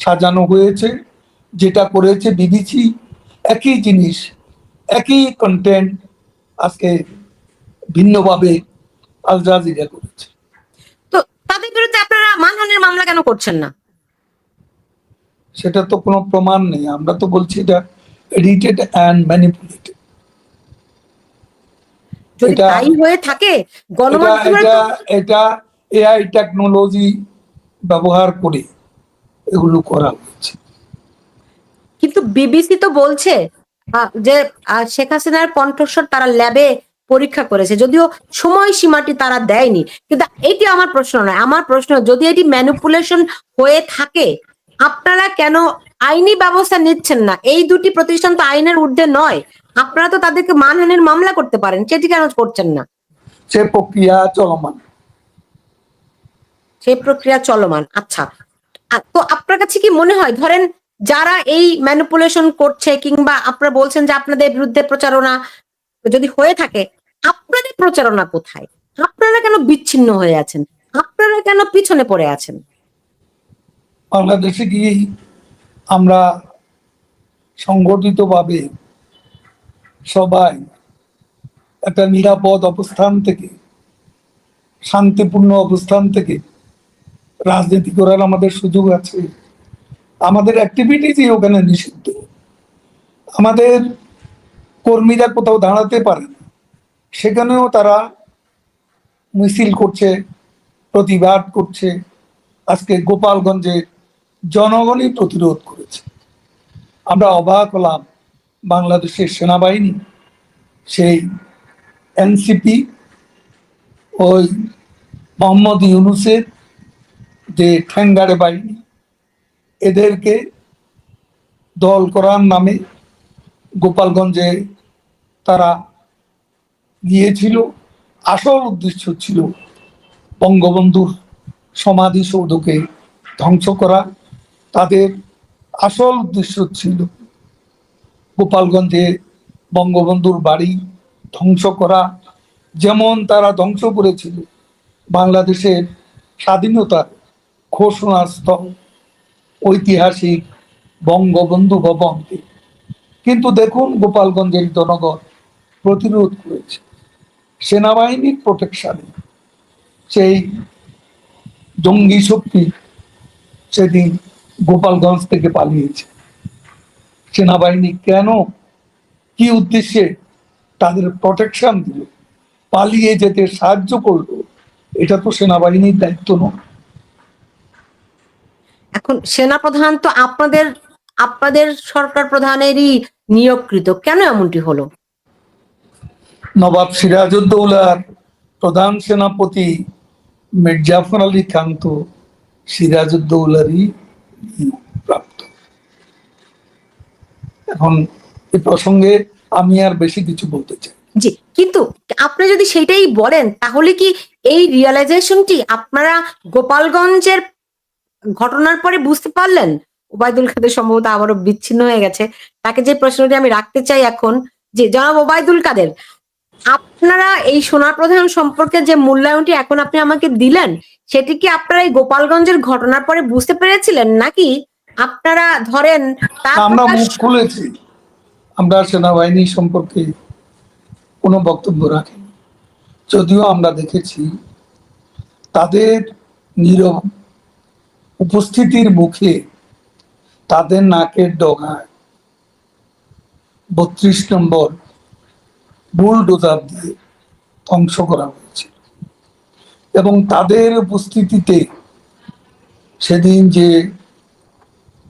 সাজানো হয়েছে। যেটা করেছে বিবিসি, একই জিনিস, একই কন্টেন্ট আজকে ভিন্নভাবে আল জাজিরা করেছে। তো তাদের বিরুদ্ধে আপনারা মানহানির মামলা কেন করছেন না? সেটা তো কোনো প্রমাণ নেই, আমরা তো বলছি এটা এডিটেড অ্যান্ড ম্যানিপুলেটেড। যদি তাই হয়ে থাকে গণমাধ্যমের এটা এআই টেকনোলজি ব্যবহার করে এগুলো করা হয়েছে। কিন্তু বিবিসি তো বলছে যে শেখ হাসিনার কণ্ঠস্বর তারা ল্যাবে পরীক্ষা করেছে, যদিও সময়সীমাটি তারা দেয়নি। কিন্তু এটি আমার প্রশ্ন নয়, আমার প্রশ্ন যদি এটি ম্যানিপুলেশন হয়ে থাকে আপনারা কেন আইনি ব্যবস্থা নিচ্ছেন না? এই দুটি প্রতিষ্ঠান তো আইনের ঊর্ধ্বে নয়, আপনারা তো তাদেরকে মানহানির মামলা করতে পারেন, সেটি কেন করছেন না? সে প্রক্রিয়া চলমান। সেই প্রক্রিয়া চলমান। আচ্ছা, তো আপনার কাছে কি মনে হয়, ধরেন যারা এই ম্যানিপুলেশন করছে, কিংবা আপনারা বলছেন যে আপনাদের বিরুদ্ধে প্রচারণা যদি হয়ে থাকে, আপনাদের প্রচারণা কোথায়? আপনারা কেন বিচ্ছিন্ন হয়ে আছেন? আপনারা কেন পিছনে পড়ে আছেন? বাংলাদেশে গিয়ে আমরা সংগঠিতভাবে সবাই একটা নিরাপদ অবস্থান থেকে, শান্তিপূর্ণ অবস্থান থেকে রাজনীতি করার আমাদের সুযোগ আছে। আমাদের অ্যাক্টিভিটিসই ওখানে নিষিদ্ধ। আমাদের কর্মীরা কোথাও দাঁড়াতে পারে না, সেখানেও তারা মিছিল করছে, প্রতিবাদ করছে। আজকে গোপালগঞ্জে জনগণই প্রতিরোধ করেছে। আমরা অবাক হলাম, বাংলাদেশের সেনাবাহিনী সেই এনসিপি, ওই মোহাম্মদ ইউনূসের যে ঠ্যাঙ্গারে বাহিনী, এদেরকে দল করার নামে গোপালগঞ্জে তারা গিয়েছিল। আসল উদ্দেশ্য ছিল বঙ্গবন্ধুর সমাধিসৌধকে ধ্বংস করা। তাদের আসল উদ্দেশ্য ছিল গোপালগঞ্জে বঙ্গবন্ধুর বাড়ি ধ্বংস করা। যেমন তারা ধ্বংস করেছিল বাংলাদেশের স্বাধীনতার ঘোষণাস্থল ঐতিহাসিক বঙ্গবন্ধু ভবনকে। কিন্তু দেখুন, গোপালগঞ্জের জনগণ প্রতিরোধ করেছে, সেনাবাহিনীর প্রোটেকশনে। সেই জঙ্গি শক্তি সেদিন গোপালগঞ্জ থেকে পালিয়েছে। সেনাবাহিনী কেন, কি উদ্দেশ্যে তাদের প্রোটেকশন দিল, পালিয়ে যেতে সাহায্য করলো? এটা তো সেনাবাহিনীর দায়িত্ব নয়। এখন সেনাপ্রধান তো আপনাদের আপনাদের সরকার প্রধানেরই নিয়োগকৃত, কেন এমনটি হলো? নবাব সিরাজউদ্দৌলার প্রধান সেনাপতি মীর জাফর আলী খান তো সিরাজউদ্দৌলারই প্রাপ্ত। এখন এ প্রসঙ্গে আমি আর বেশি কিছু বলতে চাই। জি, কিন্তু আপনি যদি সেটাই বলেন, তাহলে কি এই রিয়ালাইজেশনটি আপনারা গোপালগঞ্জের ঘটনার পরে বুঝতে পারলেন? ওবায়দুল কাদের সম্ভবত আবারও বিচ্ছিন্ন হয়ে গেছে। তাকে যে প্রশ্নটি আমি রাখতে চাই এখন, যে জনাব ওবায়দুল কাদের, আপনারা এই সেনাপ্রধান সম্পর্কে যে মূল্যায়নটি এখন আপনি আমাকে দিলেন, সেটি কি আপনারা এই গোপালগঞ্জের ঘটনার পরে বুঝতে পেরেছিলেন, নাকি আপনারা ধরেন আমরা মুখ খুলেছি, আমরা সেনাবাহিনী সম্পর্কে কোনো বক্তব্য রাখিনি। যদিও আমরা দেখেছি তাদের নীরব উপস্থিতির মুখে তাদের নাকের ডগায় ৩২ নম্বর বুলডোজার দিয়ে ধ্বংস করা হয়েছে, এবং তাদের উপস্থিতিতে সেদিন যে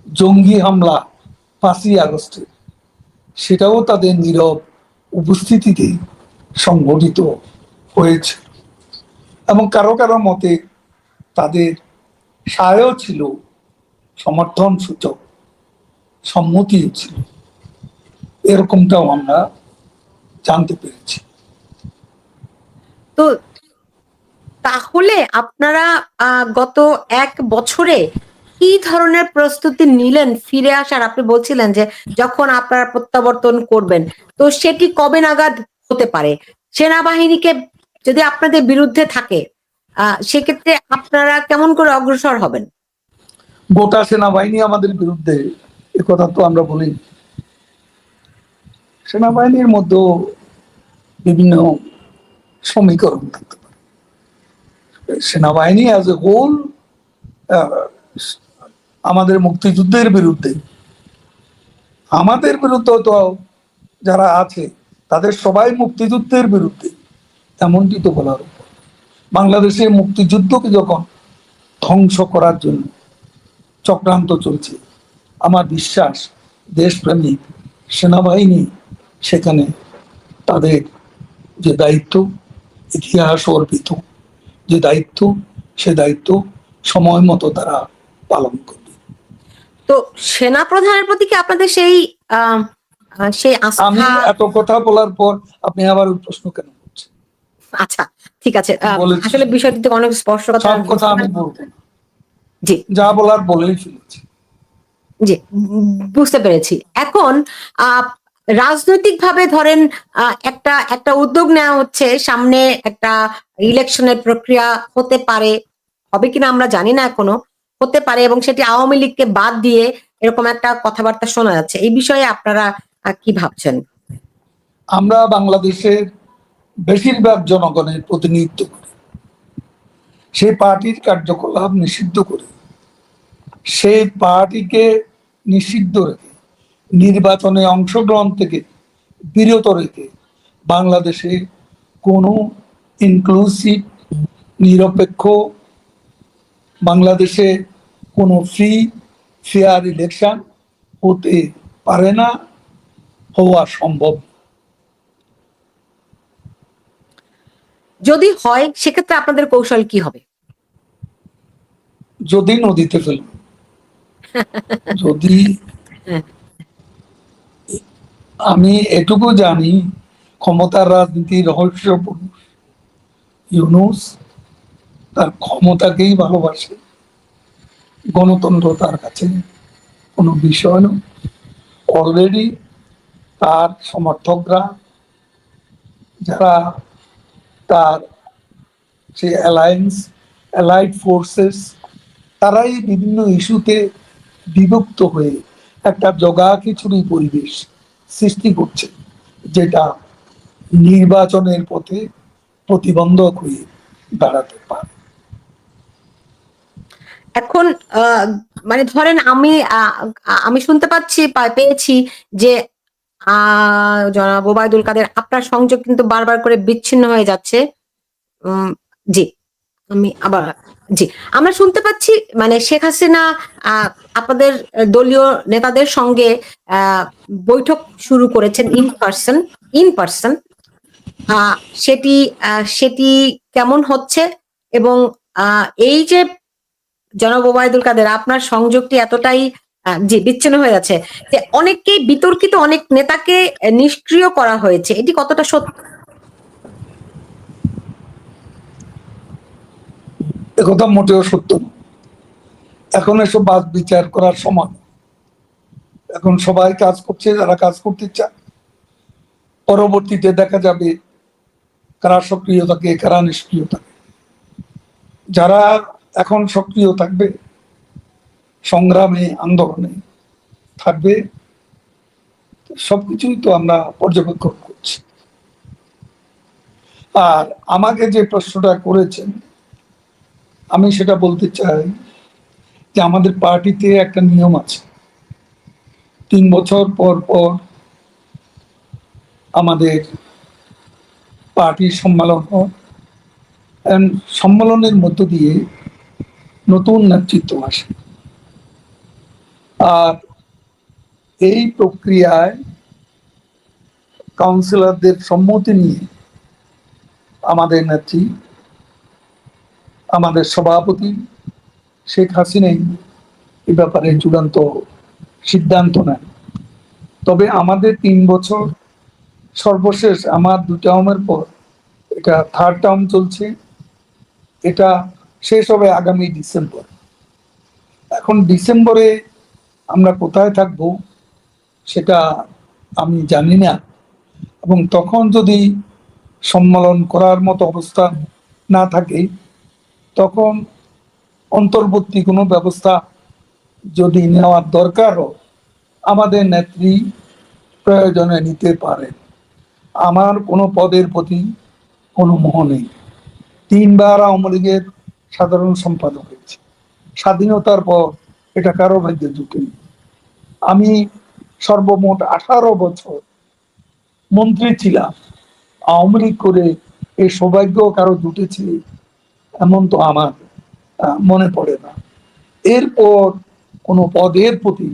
জঙ্গি হামলা ৫ই আগস্টে, সেটাও তাদের নীরব উপস্থিতিতে সংঘটিত হয়েছে। এবং কারো কারো মতে তাদের সায়ও ছিল, সমর্থন সূচক সম্মতিও ছিল, এরকমটাও আমরা জানতে পেরেছি। তো তাহলে আপনারা গত ১ বছরে কি ধরনের প্রস্তুতি নিলেন ফিরে আসার? আপনি বলছিলেন যে যখন আপনারা প্রত্যাবর্তন করবেন, তো সেটি কবে নাগাদ হতে পারে? সেনাবাহিনীকে যদি আপনাদের বিরুদ্ধে থাকে, সেক্ষেত্রে আপনারা কেমন করে অগ্রসর হবেন? গোটা সেনাবাহিনী আমাদের বিরুদ্ধে, একথা তো আমরা বলি। সেনাবাহিনীর মধ্যেও বিভিন্ন সমীকরণ থাকতে পারে। সেনাবাহিনী অ্যাজ এ হোল আমাদের মুক্তিযুদ্ধের বিরুদ্ধে, আমাদের বিরুদ্ধে তো যারা আছে তাদের সবাই মুক্তিযুদ্ধের বিরুদ্ধে, এমনটি তো বলার উপর। বাংলাদেশের মুক্তিযুদ্ধকে যখন ধ্বংস করার জন্য চক্রান্ত চলছে, আমার বিশ্বাস দেশপ্রেমিক সেনাবাহিনী সেখানে তাদের যে দায়িত্ব, ইতিহাস অর্পিত যে দায়িত্ব, সে দায়িত্ব সময় মতো তারা পালন করবে। তো সেনাপ্রধানের প্রতি কি আপনাদের সেই সেই আমি আস্থা? এত কথা বলার পর আপনি আবার ওই প্রশ্ন কেন করছেন? আচ্ছা, ঠিক আছে। বলেছি, আসলে বিষয়টিতে অনেক স্পষ্টতা সব কথা আমি বলবো না, জি যা বলার বলেই ফেলেছি। জি, বুঝতে পেরেছি। এখন রাজনৈতিকভাবে ধরেন একটা একটা উদ্যোগ নেওয়া হচ্ছে, সামনে একটা ইলেকশনের প্রক্রিয়া হতে পারে, হবে কিনা আমরা জানি না এখনো, হতে পারে, এবং সেটি আওয়ামী লীগকে বাদ দিয়ে এরকম একটা কথাবার্তা শোনা যাচ্ছে। এই বিষয়ে আপনারা কি ভাবছেন? আমরা বাংলাদেশের বেশিরভাগ জনগণের প্রতিনিধিত্ব করি, সেই পার্টির কার্যকলাপ নিষিদ্ধ করে সেই পার্টিকে নিষিদ্ধ রেখে, নির্বাচনে অংশগ্রহণ থেকে বিরত রেখে বাংলাদেশে কোনো ইনক্লুসিভ, নিরপেক্ষ, বাংলাদেশে কোনো ফ্রি ফেয়ার ইলেকশন হতে পারে না, হওয়া সম্ভব। যদি হয় সেক্ষেত্রে আপনাদের কৌশল কি হবে? যদি নদীতে ফেলবে, যদি হ্যাঁ, আমি এটুকু জানি, ক্ষমতার রাজনীতি রহস্য পুরুষ ইউনূস তার ক্ষমতাকেই ভালোবাসে, গণতন্ত্র তার কাছে কোনো বিষয় নয়। অলরেডি তার সমর্থকরা, যারা তার যে অ্যালাইড ফোর্সেস, তারাই বিভিন্ন ইস্যুতে বিভক্ত হয়ে একটা জগাখিচুড়ি পরিবেশ সৃষ্টি করছে, যেটা নির্বাচনের পথে প্রতিবন্ধক হয়ে দাঁড়াতে পারে। এখন মানে ধরেন আমি শুনতে পেয়েছি যে জনাব ওবায়দুল কাদের আপনার সংযোগ কিন্তু বারবার করে বিচ্ছিন্ন হয়ে যাচ্ছে। জি, আমি আবার জি, আমরা শুনতে পাচ্ছি মানে শেখ হাসিনা আপনাদের দলীয় নেতাদের সঙ্গে বৈঠক শুরু করেছেন ইন পারসন। সেটি সেটি কেমন হচ্ছে? এবং এই যে জনাব ওবায়দুল কাদের আপনার সংযোগটি এতটাই জি বিচ্ছিন্ন হয়ে যাচ্ছে যে অনেককেই বিতর্কিত অনেক নেতাকে নিষ্ক্রিয় করা হয়েছে, এটি কতটা সত্য? একথা মোটেও সত্য নয়। এখন এসব বাদ বিচার করার সময়। এখন সবাই কাজ করছে, যারা কাজ করতে চায়। পরবর্তীতে দেখা যাবে কারা সক্রিয় থাকে, কারা নিষ্ক্রিয় থাকে। যারা এখন সক্রিয় থাকবে, সংগ্রামে আন্দোলনে থাকবে, সবকিছুই তো আমরা পর্যবেক্ষণ করছি। আর আমাকে যে প্রশ্নটা করেছেন, আমি সেটা বলতে চাই যে আমাদের পার্টিতে একটা নিয়ম আছে, 3 বছর পর পর আমাদের পার্টির সম্মেলন হয়। সম্মেলনের মধ্য দিয়ে নতুন নেতৃত্ব আসে। আর এই প্রক্রিয়ায় কাউন্সিলরদের সম্মতি নিয়ে আমাদের নেত্রী, আমাদের সভাপতি শেখ হাসিনাই এ ব্যাপারে চূড়ান্ত সিদ্ধান্ত নেন। তবে আমাদের 3 বছর সর্বশেষ আমার 2 টার্মের পর, এটা 3rd টার্ম চলছে, এটা শেষ হবে আগামী ডিসেম্বর। এখন ডিসেম্বরে আমরা কোথায় থাকব সেটা আমি জানি না, এবং তখন যদি সম্মেলন করার মতো অবস্থা না থাকে, তখন অন্তর্বর্তী কোনো ব্যবস্থা যদি নেওয়ার দরকার হয়, আমাদের নেত্রী প্রয়োজনে নিতে পারেন। আমার কোনো পদের প্রতি কোনো মোহ নেই। 3 বার আওয়ামী লীগের সাধারণ সম্পাদক হয়েছে। স্বাধীনতার পর এটা কারো ভাগ্যে জুটেনি। আমি সর্বমোট 18 বছর মন্ত্রী ছিলাম। আওয়ামী লীগ করে এই সৌভাগ্য কারো জুটেছে এমন তো আমার মনে পড়ে না। এরপর কোনো পদের প্রতি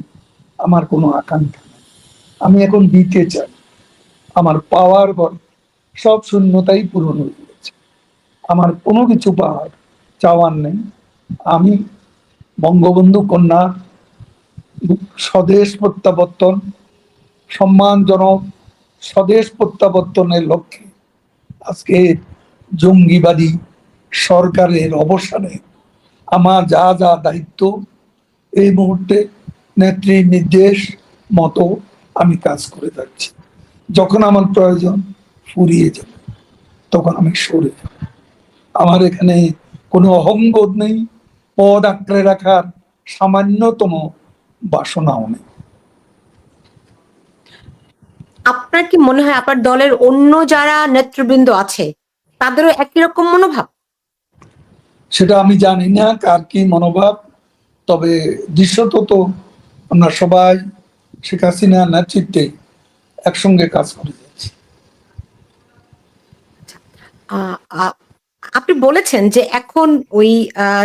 আমার কোনো আকাঙ্ক্ষা নেই। আমি এখন দিতে চাই। আমার পাওয়ার পর সব শূন্যতাই পূরণ হয়ে গেছে। আমার কোনো কিছু পাওয়ার চাওয়ার নেই। আমি বঙ্গবন্ধু কন্যা স্বদেশ প্রত্যাবর্তন, সম্মানজনক স্বদেশ প্রত্যাবর্তনের লক্ষ্যে আজকে জঙ্গিবাদী সরকারের অবসানে আমার যা যা দায়িত্ব, এই মুহূর্তে নেত্রীর নির্দেশ মতো আমি কাজ করে যাচ্ছি। যখন আমার প্রয়োজন ফুরিয়ে যাবে, তখন আমি সরে যাব। আমার এখানে কোনো অহংবোধ নেই, পদ আঁকড়ে রাখার সামান্যতম বাসনাও নেই। আপনার কি মনে হয় আপনার দলের অন্য যারা নেতৃবৃন্দ আছে তাদেরও একই রকম মনোভাব? সেটা আমি জানি না কার কি মনোভাব। তবে দৃশ্যত তো আমরা সবাই শেখ হাসিনার নেতৃত্বে একসঙ্গে কাজ করে যাচ্ছি। আহ, আহ, আপনি বলেছেন যে এখন ওই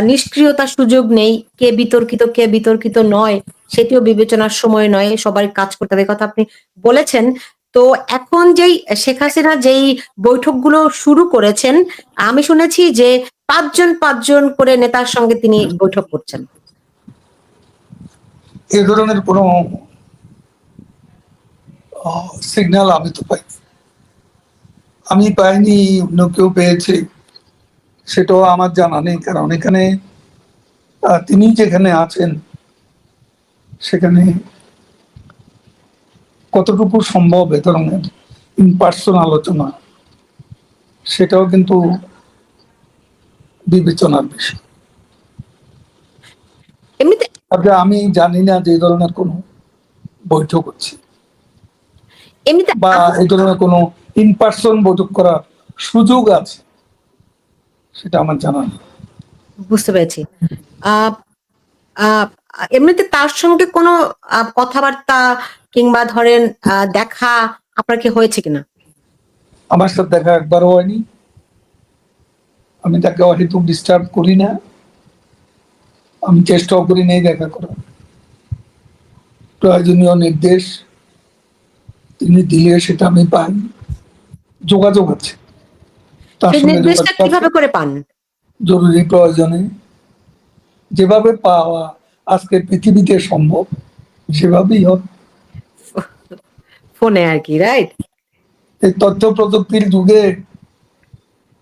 নিষ্ক্রিয়তার সুযোগ নেই, কে বিতর্কিত নয় সেটিও বিবেচনার সময় নয়, সবাই কাজ করতে হবে, এই কথা আপনি বলেছেন। তো এখন যেই শেখ হাসিনা যেই বৈঠকগুলো শুরু করেছেন, আমি শুনেছি যে পাঁচজন করে নেতার সঙ্গে তিনি বৈঠক করছেন। এ ধরনের কোনো সিগন্যাল আমি তো পাই, আমি পাইনি, অন্য কেউ পেয়েছে সেটাও আমার জানা নেই। কারণ এখানে তিনি যেখানে আছেন সেখানে কতটুকু সম্ভব এ ধরনের ইন পার্সন আলোচনা, সেটাও কিন্তু বিবেচনার বিষয়। এমনিতে তবে আমি জানি না যে এই ধরনের কোনো বৈঠক হচ্ছে এমনিতে বা এই ধরনের কোনো ইন পার্সন বৈঠক করার সুযোগ আছে, সেটা আমার জানা নেই। বুঝতে পেরেছি। আহ আহ এমনিতে তার সঙ্গে কোনো কথাবার্তা কিংবা ধরেন দেখা আপনার কি হয়েছে কিনা? আমার সাথে দেখা একবারও হয়নি, আমি তাকে অহেতুক ডিস্টার্ব করি না, আমি চেষ্টাও করি নেই দেখা করার। প্রয়োজনীয় নির্দেশ তিনি দিলে সেটা আমি পাই, যোগাযোগ আছে, তার সেই সঙ্গে নির্দেশটা যোগাযোগ আছে কিভাবে করে পান? জরুরি প্রয়োজনে, যেভাবে পাওয়া আজকে পৃথিবীতে সম্ভব সেভাবেই হবে। ফোনে আর কি, রাইট? এই তথ্য প্রযুক্তির যুগে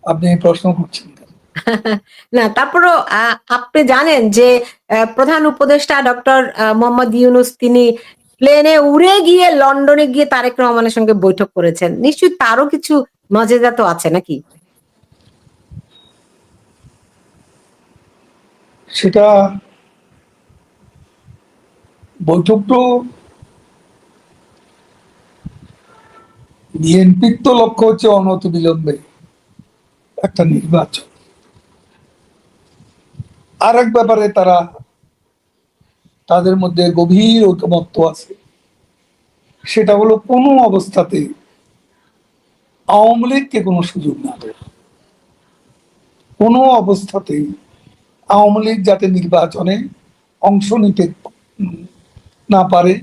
আপনি এই প্রশ্ন করছেন কেন? না, তারপরও আপনি জানেন যে প্রধান উপদেষ্টা ডক্টর মোহাম্মদ ইউনূস তিনি প্লেনে উড়ে গিয়ে লন্ডনে গিয়ে তারেক রহমানের সঙ্গে বৈঠক করেছেন। নিশ্চয়ই তারও কিছু মজেদা তো আছে নাকি? সেটা বৈঠক তো বিএনপির তো লক্ষ্য হচ্ছে অনতিবিলম্বে একটা নির্বাচন। আর এক ব্যাপারে তারা তাদের মধ্যে গভীর ঐকমত্য আছে, সেটা হলো কোনো অবস্থাতে আওয়ামী লীগকে কোনো সুযোগ না দেয়, কোনো অবস্থাতেই আওয়ামী লীগ যাতে নির্বাচনে অংশ নিতে না পারে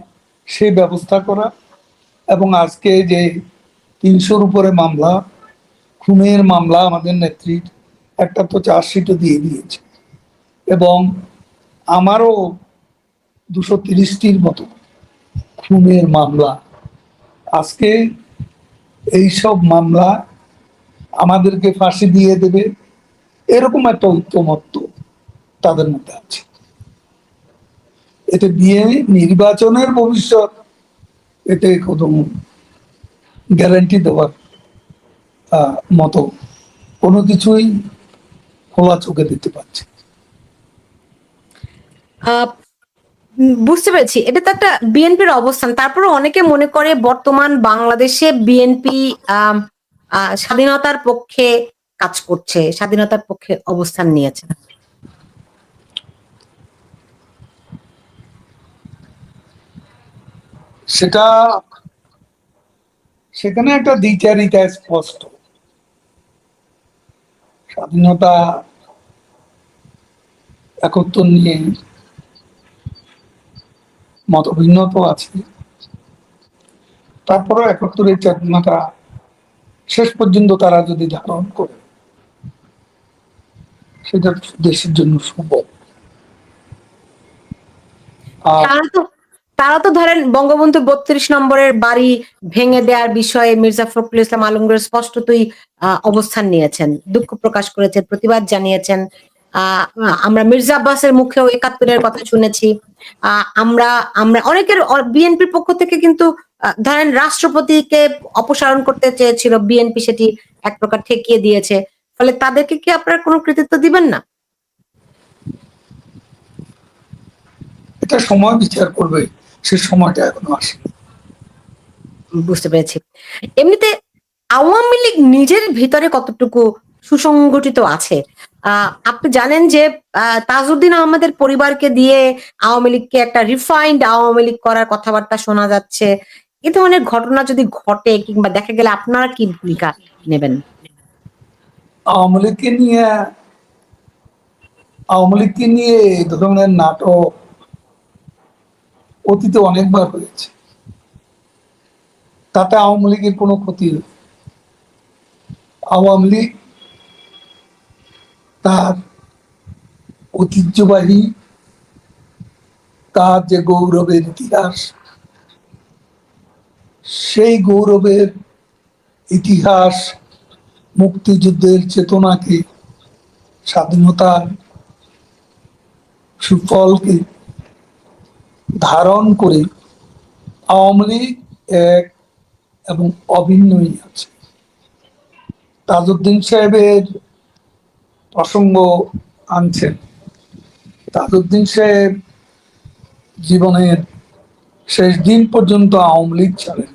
সেই ব্যবস্থা করা। এবং আজকে যে ৩০০-র উপরে মামলা, খুনের মামলা, আমাদের নেত্রীর একটা তো চার্জশিটও দিয়ে দিয়েছে, এবং আমারও ২৩০টির মতো খুনের মামলা। আজকে এইসব মামলা আমাদেরকে ফাঁসি দিয়ে দেবে এরকম একটা ঐক্যমত্য তাদের মধ্যে আছে। এতে বিয়ে নির্বাচনের ভবিষ্যৎ, এতে কোনো গ্যারান্টি দেওয়ার মতো কোনো কিছুই খোলা চোখে দিতে পারছে না। আহ বুঝতে পেরেছি। এটা তো একটা বিএনপির অবস্থান। তারপরেও অনেকে মনে করে বর্তমান বাংলাদেশে বিএনপি আম স্বাধীনতার পক্ষে কাজ করছে, স্বাধীনতার পক্ষে অবস্থান নিয়েছে। সেটা সেখানে একটা দ্বিচারিতা স্পষ্ট। স্বাধীনতা ৭১ নিয়ে মতভিন্ন তো আছে, তারপরে ৭১-এর চেতনাটা শেষ পর্যন্ত তারা যদি ধারণ করে সেটা দেশের জন্য শুভ। আর তারা তো তারা তো ধরেন বঙ্গবন্ধু ৩২ নম্বরের বাড়ি ভেঙে দেওয়ার বিষয়ে মির্জা ফখরুল ইসলাম আলমগীর স্পষ্টতই অবস্থান নিয়েছেন, দুঃখ প্রকাশ করেছেন, প্রতিবাদ জানিয়েছেন। আমরা মির্জা আব্বাসের মুখেও ৭১-এর কথা শুনেছি। আমরা আমরা অনেকের বিএনপির পক্ষ থেকে কিন্তু ধরেন রাষ্ট্রপতিকে অপসারণ করতে চেয়েছিল বিএনপি, সেটি এক প্রকার ঠেকিয়ে দিয়েছে। ফলে তাদেরকে কি আপনারা কোনো কৃতিত্ব দিবেন না? এটা সময় বিচার করবে, সে সময়টা এখনো আসেনি। বুঝতে পেরেছি। এমনিতে আওয়ামী লীগ নিজের ভিতরে কতটুকু সুসংগঠিত আছে। আপনি জানেন যে তাজউদ্দিন আহমেদের পরিবারকে দিয়ে আওয়ামী লীগকে একটা রিফাইন্ড আওয়ামী লীগ করার কথাবার্তা শোনা যাচ্ছে। এ ধরনের ঘটনা যদি ঘটে কিংবা দেখা গেলে আপনারা কি ভূমিকা নেবেন? আওয়ামী লীগকে নিয়ে আওয়ামী লীগকে নিয়ে এই ধরনের নাটক অতীতে অনেকবার হয়েছে, তাতে আওয়ামী লীগের কোনো ক্ষতি নেই। আওয়ামী লীগ তার ঐতিহ্যবাহী, তার যে গৌরবের ইতিহাস, সেই গৌরবের ইতিহাস, মুক্তিযুদ্ধের চেতনাকে, স্বাধীনতার সুফলকে ধারণ করে আওয়ামী লীগ এক এবং অভিন্নই আছে। তাজউদ্দিন সাহেবের প্রসঙ্গ আনছেন। তাজউদ্দিন সাহেব জীবনের শেষ দিন পর্যন্ত আওয়ামী লীগ ছাড়েন।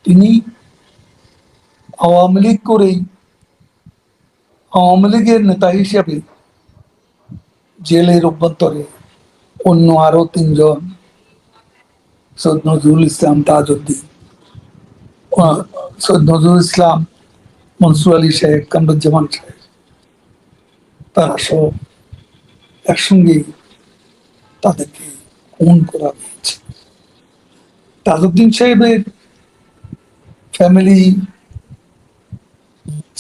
তিনি আওয়ামী লীগ করেই আওয়ামী লীগের নেতা হিসেবে জেলের অভ্যন্তরে অন্য আরো তিনজন, সৈয়দ নজরুল ইসলাম তাজউদ্দিন, সৈয়দ নজরুল ইসলাম, মনসুর আলী সাহেব, কামরুজ্জামান সাহেব, তারা সব একসঙ্গে তাদেরকে খুন করা হয়েছে। তাজউদ্দিন সাহেবের ফ্যামিলি,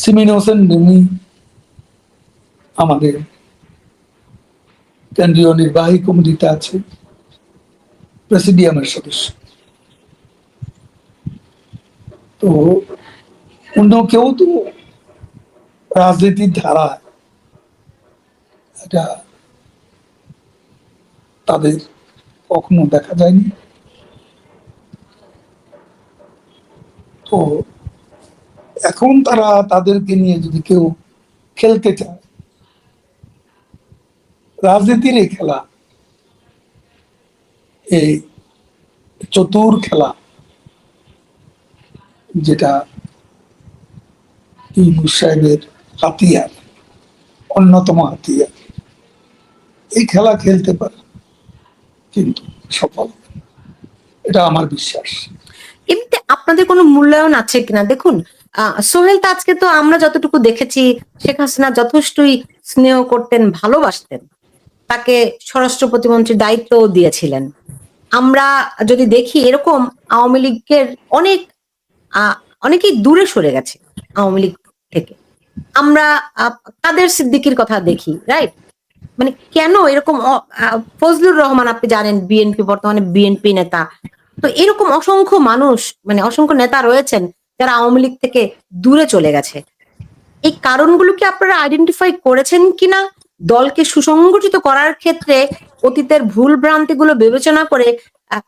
সিমিন হোসেন নিমি আমাদের কেন্দ্রীয় নির্বাহী কমিটিতে আছে, প্রেসিডিয়ামের সদস্য। তো অন্য কেউ তো রাজনীতির ধারায় এটা তাদের কখনো দেখা যায়নি। তো এখন তারা তাদেরকে নিয়ে যদি কেউ খেলতে চায়, রাজনীতির এই খেলা, এই চতুর খেলা, যেটা ইউনূস সাহেবের হাতিয়ার, অন্যতম হাতিয়ার, এই খেলা খেলতে পারে কিন্তু সফল, এটা আমার বিশ্বাস। এমনিতে আপনাদের কোনো মূল্যায়ন আছে কিনা? দেখুন, সোহেল তাজকে তো আমরা যতটুকু দেখেছি শেখ হাসিনা যথেষ্টই স্নেহ করতেন, ভালোবাসতেন। তাকে স্বরাষ্ট্র প্রতিমন্ত্রীর দায়িত্বও দিয়েছিলেন। আমরা যদি দেখি এরকম আওয়ামী লীগের অনেক আ অনেকেই দূরে সরে গেছে আওয়ামী লীগ থেকে। আমরা আ কাদের সিদ্দিকীর কথা দেখি, রাইট? মানে কেন এরকম ফজলুর রহমান আপনি জানেন বিএনপি, বর্তমানে বিএনপি নেতা। তো এরকম অসংখ্য মানুষ, মানে অসংখ্য নেতা রয়েছেন যারা আওয়ামী লীগ থেকে দূরে চলে গেছে। এই কারণগুলো কি আপনারা আইডেন্টিফাই করেছেন কিনা? দলকে সুসংগঠিত করার ক্ষেত্রে অতীতের ভুল ভ্রান্তিগুলো বিবেচনা করে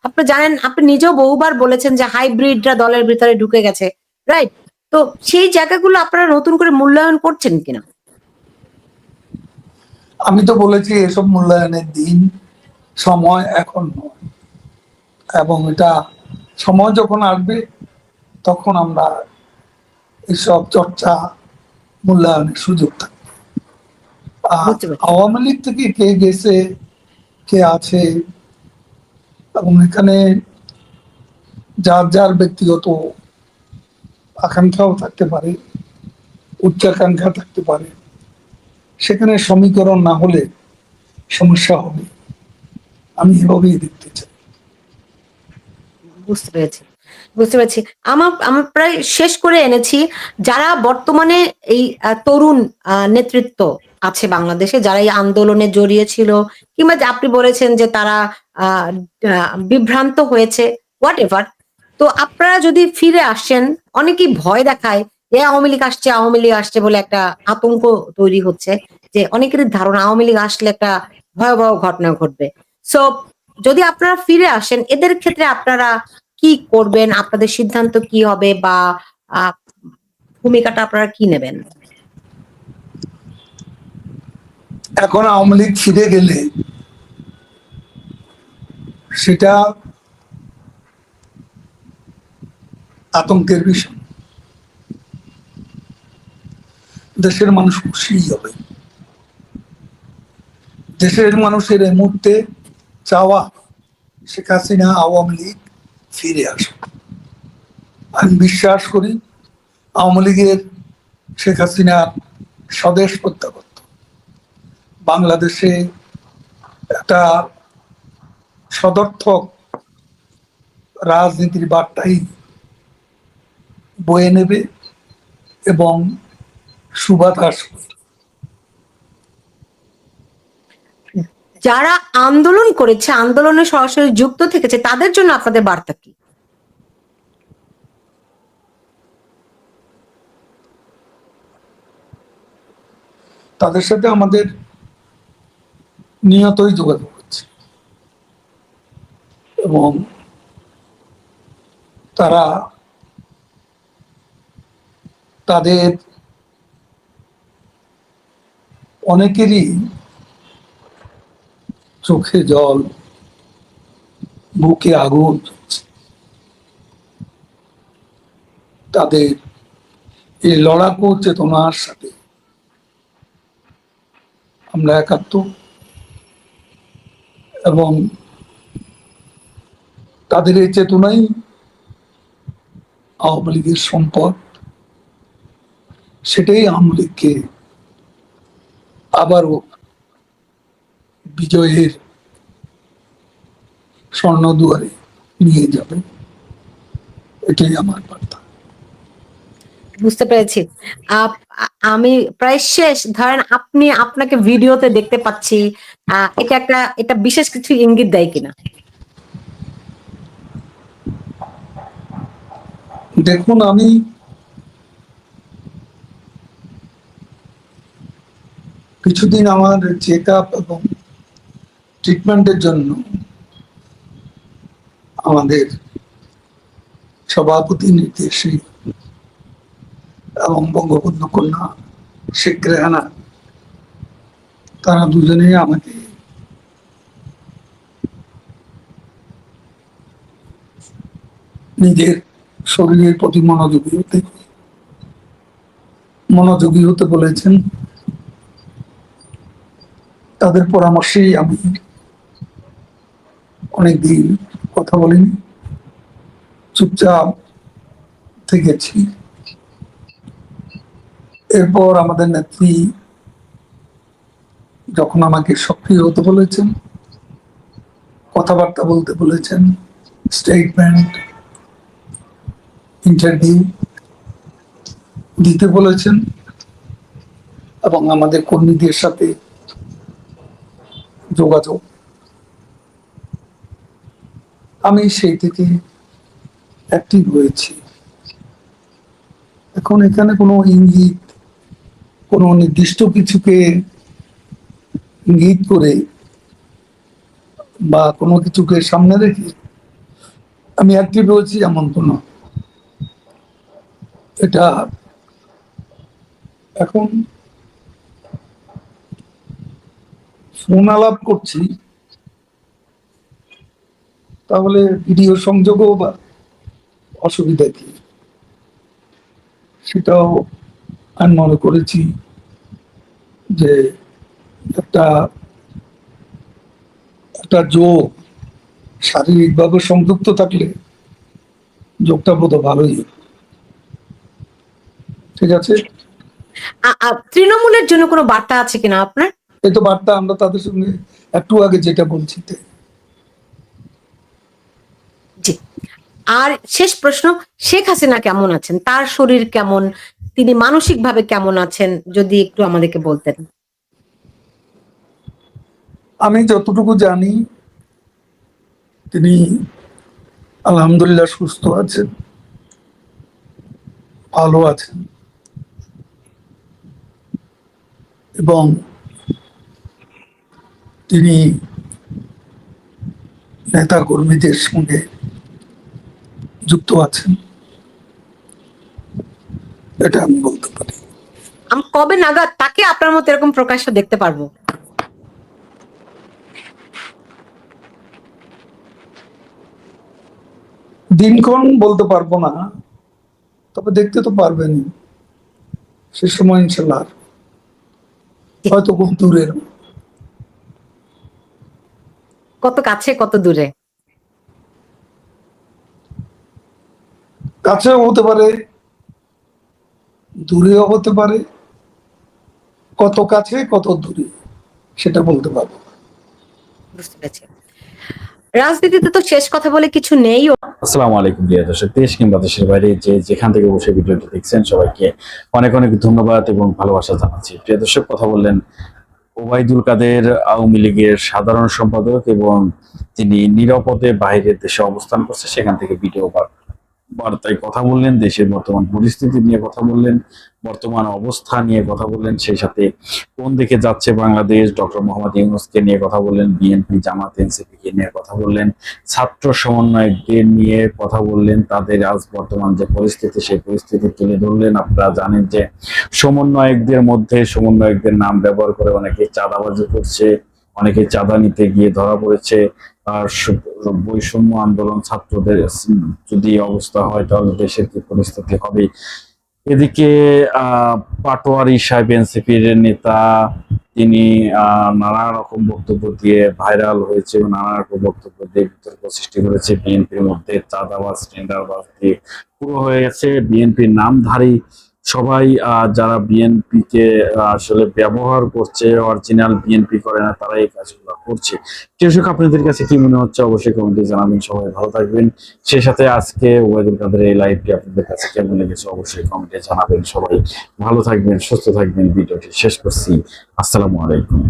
আপনি জানেন, আপনি নিজেও বহুবার বলেছেন যে হাইব্রিডরা দলের ভিতরে ঢুকে গেছে, রাইট? তো সেই জায়গাগুলো আপনারা নতুন করে মূল্যায়ন করছেন কিনা? আমি তো বলেছি এসব মূল্যায়নের দিন, সময় এখন নয়, এবং এটা সময় যখন আসবে তখন আমরা এসব চর্চা, মূল্যায়নের সুযোগ থাকবে। আর বুঝতে পারছি। আওয়ামী লীগ থেকে কে গেছে, কে আছে, এবং এখানে যার যার ব্যক্তিগত আকাঙ্ক্ষাও থাকতে পারে, উচ্চাকাঙ্ক্ষা থাকতে পারে, সেখানে সমীকরণ না হলে সমস্যা হবে, আমি এভাবেই দেখতে চাই। বুঝতে পেরেছি, বুঝতে পেরেছি। আমার প্রায় শেষ করে এনেছি। যারা বর্তমানে এই তরুণ নেতৃত্ব আছে বাংলাদেশে, যারা এই আন্দোলনে জড়িয়ে ছিল কিংবা যে আপনি বলেছেন যে তারা আ আ বিভ্রান্ত হয়েছে, হোয়াটএভার। তো আপনারা যদি ফিরে আসেন, অনেকেই ভয় দেখায় যে আওয়ামী লীগ আসছে, আওয়ামী লীগ আসছে বলে একটা আতঙ্ক তৈরি হচ্ছে। যে অনেকেরই ধারণা আওয়ামী লীগ আসলে একটা ভয়াবহ ঘটনা ঘটবে। সো যদি আপনারা ফিরে আসেন, এদের ক্ষেত্রে আপনারা কি করবেন? আপনাদের সিদ্ধান্ত কি হবে বা আ ভূমিকাটা আপনারা কি নেবেন? এখন আওয়ামী লীগ ফিরে গেলে সেটা আতঙ্কের বিষয়। দেশের মানুষ খুশি হবে। দেশের মানুষের এই মুহূর্তে চাওয়া শেখ হাসিনা আওয়ামী লীগ ফিরে আসে। আমি বিশ্বাস করি আওয়ামী লীগের শেখ হাসিনা স্বদেশ প্রত্যাবর্তন বাংলাদেশে একটা সদর্থক রাজনীতির বার্তাই বয়ে নেবে এবং সুবাতাস। যারা আন্দোলন করেছে, আন্দোলনে সরাসরি যুক্ত থেকেছে, তাদের জন্য আপনাদের বার্তা কি? তাদের সাথে আমাদের নিয়তই যোগাযোগ হচ্ছে এবং তারা তাদের অনেকেরই চোখে জল, বুকে আগুন, তাদের এই লড়াকু চেতনার সাথে আমরা একাত্ম এবং তাদের এই চেতনাই আওয়ামী লীগের সম্পদ। সেটাই আওয়ামী লীগকে আবারও বিজয়ের স্বর্ণদুয়ারে নিয়ে যাবে, এটাই আমার বার্তা। বুঝতে পেরেছি। আমি প্রায় শেষ। ধরেন আপনাকে ভিডিওতে দেখতে পাচ্ছি, এটা বিশেষ কিছু ইঙ্গিত দেয় কিনা? দেখুন, আমি কিছুদিন আমার চেক আপ এবং ট্রিটমেন্টের জন্য আমাদের সভাপতি নির্দেশে এবং বঙ্গবন্ধু কন্যা শেখ রেহানা, তারা দুজনেই আমাকে নিজের শরীরের প্রতি মনোযোগী হতে বলেছেন। তাদের পরামর্শেই আমি অনেকদিন কথা বলিনি, চুপচাপ থেকেছি। এরপর আমাদের নেত্রী যখন আমাকে সক্রিয় হতে বলেছেন, কথাবার্তা বলতে বলেছেন, স্টেটমেন্ট, ইন্টারভিউ দিতে বলেছেন এবং আমাদের কর্মীদের সাথে যোগাযোগ, আমি সেই থেকে অ্যাক্টিভ হয়েছি। এখন এখানে কোনো ইঙ্গিত, কোনো নির্দিষ্ট কিছুকে ইঙ্গিত করে বা কোনো কিছুকে সামনে রেখে আমি অ্যাক্টিভ হয়েছি এমন তো না। এটা এখন ফোন আলাপ করছি, তাহলে ভিডিও সংযোগও বা অসুবিধা কি, সেটাও আমি মনে করেছি যে একটা একটা যোগ শারীরিকভাবে সংযুক্ত থাকলে যোগটা বোধ ভালোই। ঠিক আছে, তৃণমূলের জন্য কোনো বার্তা আছে কিনা আপনার? এই তো বার্তা আমরা তাদের সঙ্গে একটু আগে যেটা বলছি। জি। আর শেষ প্রশ্ন, শেখ হাসিনা কেমন আছেন? তার শরীর কেমন? তিনি মানসিকভাবে কেমন আছেন? যদি একটু আমাদেরকে বলতেন। আমি যতটুকু জানি তিনি আলহামদুলিল্লাহ সুস্থ আছেন, ভালো আছেন এবং তিনি নেতা কর্মীদের সঙ্গে যুক্ত আছেন, এটা আমি বলতে পারি। আমি কবে নাগাদ তাকে আপনার মতো এরকম প্রকাশ্য দেখতে পারবো? দিনক্ষণ বলতে পারবো না, তবে দেখতে তো পারবেনই। সে সময় ইনশাল্লাহ আসবে। হয়তো খুব দূরের, কত কাছে কত দূরে? কাছেও হতে পারে, দূরেও হতে পারে। কত কাছে কত দূরে সেটা বলতে পারবো না। বুঝতে পেরেছি। রাজনীতিতে তো শেষ কথা বলে কিছু নেই। আসসালামু আলাইকুম প্রিয় দর্শক, দেশ কিংবা দেশের বাইরে যে যেখান থেকে বসে ভিডিওটি দেখছেন সবাইকে অনেক অনেক ধন্যবাদ এবং ভালোবাসা জানাচ্ছি। প্রিয় দর্শক, কথা বললেন ওবায়দুল কাদের, আওয়ামী লীগের সাধারণ সম্পাদক, এবং তিনি নিরাপদে বাইরের দেশে অবস্থান করছে, সেখান থেকে ভিডিও বার্তায় কথা বললেন, দেশের বর্তমান পরিস্থিতি নিয়ে কথা বললেন, বর্তমান অবস্থা নিয়ে কথা বললেন, সেই সাথে কোন দিকে যাচ্ছে বাংলাদেশ, ডক্টর মোহাম্মদ ইউনূসকে নিয়ে কথা বললেন, বিএনপি জামাত এনসিপি কে নিয়ে কথা বললেন, ছাত্র সমন্বয়কদের নিয়ে কথা বললেন, তাদের আজ বর্তমান যে পরিস্থিতি সেই পরিস্থিতি তুলে ধরলেন। আপনারা জানেন যে সমন্বয়কদের নাম ব্যবহার করে অনেকে চাঁদাবাজি করছে, অনেকে চাঁদা নিতে গিয়ে ধরা পড়েছে। আর বৈষম্য আন্দোলন ছাত্রদের যদি অবস্থা হয় তাহলে দেশের কি পরিস্থিতি হবে। এদিকে পাটোয়ারি সাহেব, এনসিপির নেতা, তিনি নানা রকম বক্তব্য দিয়ে ভাইরাল হয়েছে এবং নানা রকম বক্তব্য দিয়ে বিতর্ক সৃষ্টি করেছে বিএনপির মধ্যে। চাঁদাবাজ, টেন্ডারবাজ দিয়ে পুরো হয়ে গেছে বিএনপির নামধারী সবাই। যারা বিএনপি কে আসলে ব্যবহার করছে, অরিজিনাল বিএনপি করে না, তারা এই কাজগুলো করছে। কৃষক, আপনাদের কাছে কি মনে হচ্ছে অবশ্যই কমেন্টে জানাবেন। সবাই ভালো থাকবেন। সেই সাথে আজকে ওবায়দুল কাদের এই লাইভটি আপনাদের কাছে কেমন লেগেছে অবশ্যই কমেন্টে জানাবেন। সবাই ভালো থাকবেন, সুস্থ থাকবেন। ভিডিওটি শেষ করছি। আসসালামু আলাইকুম।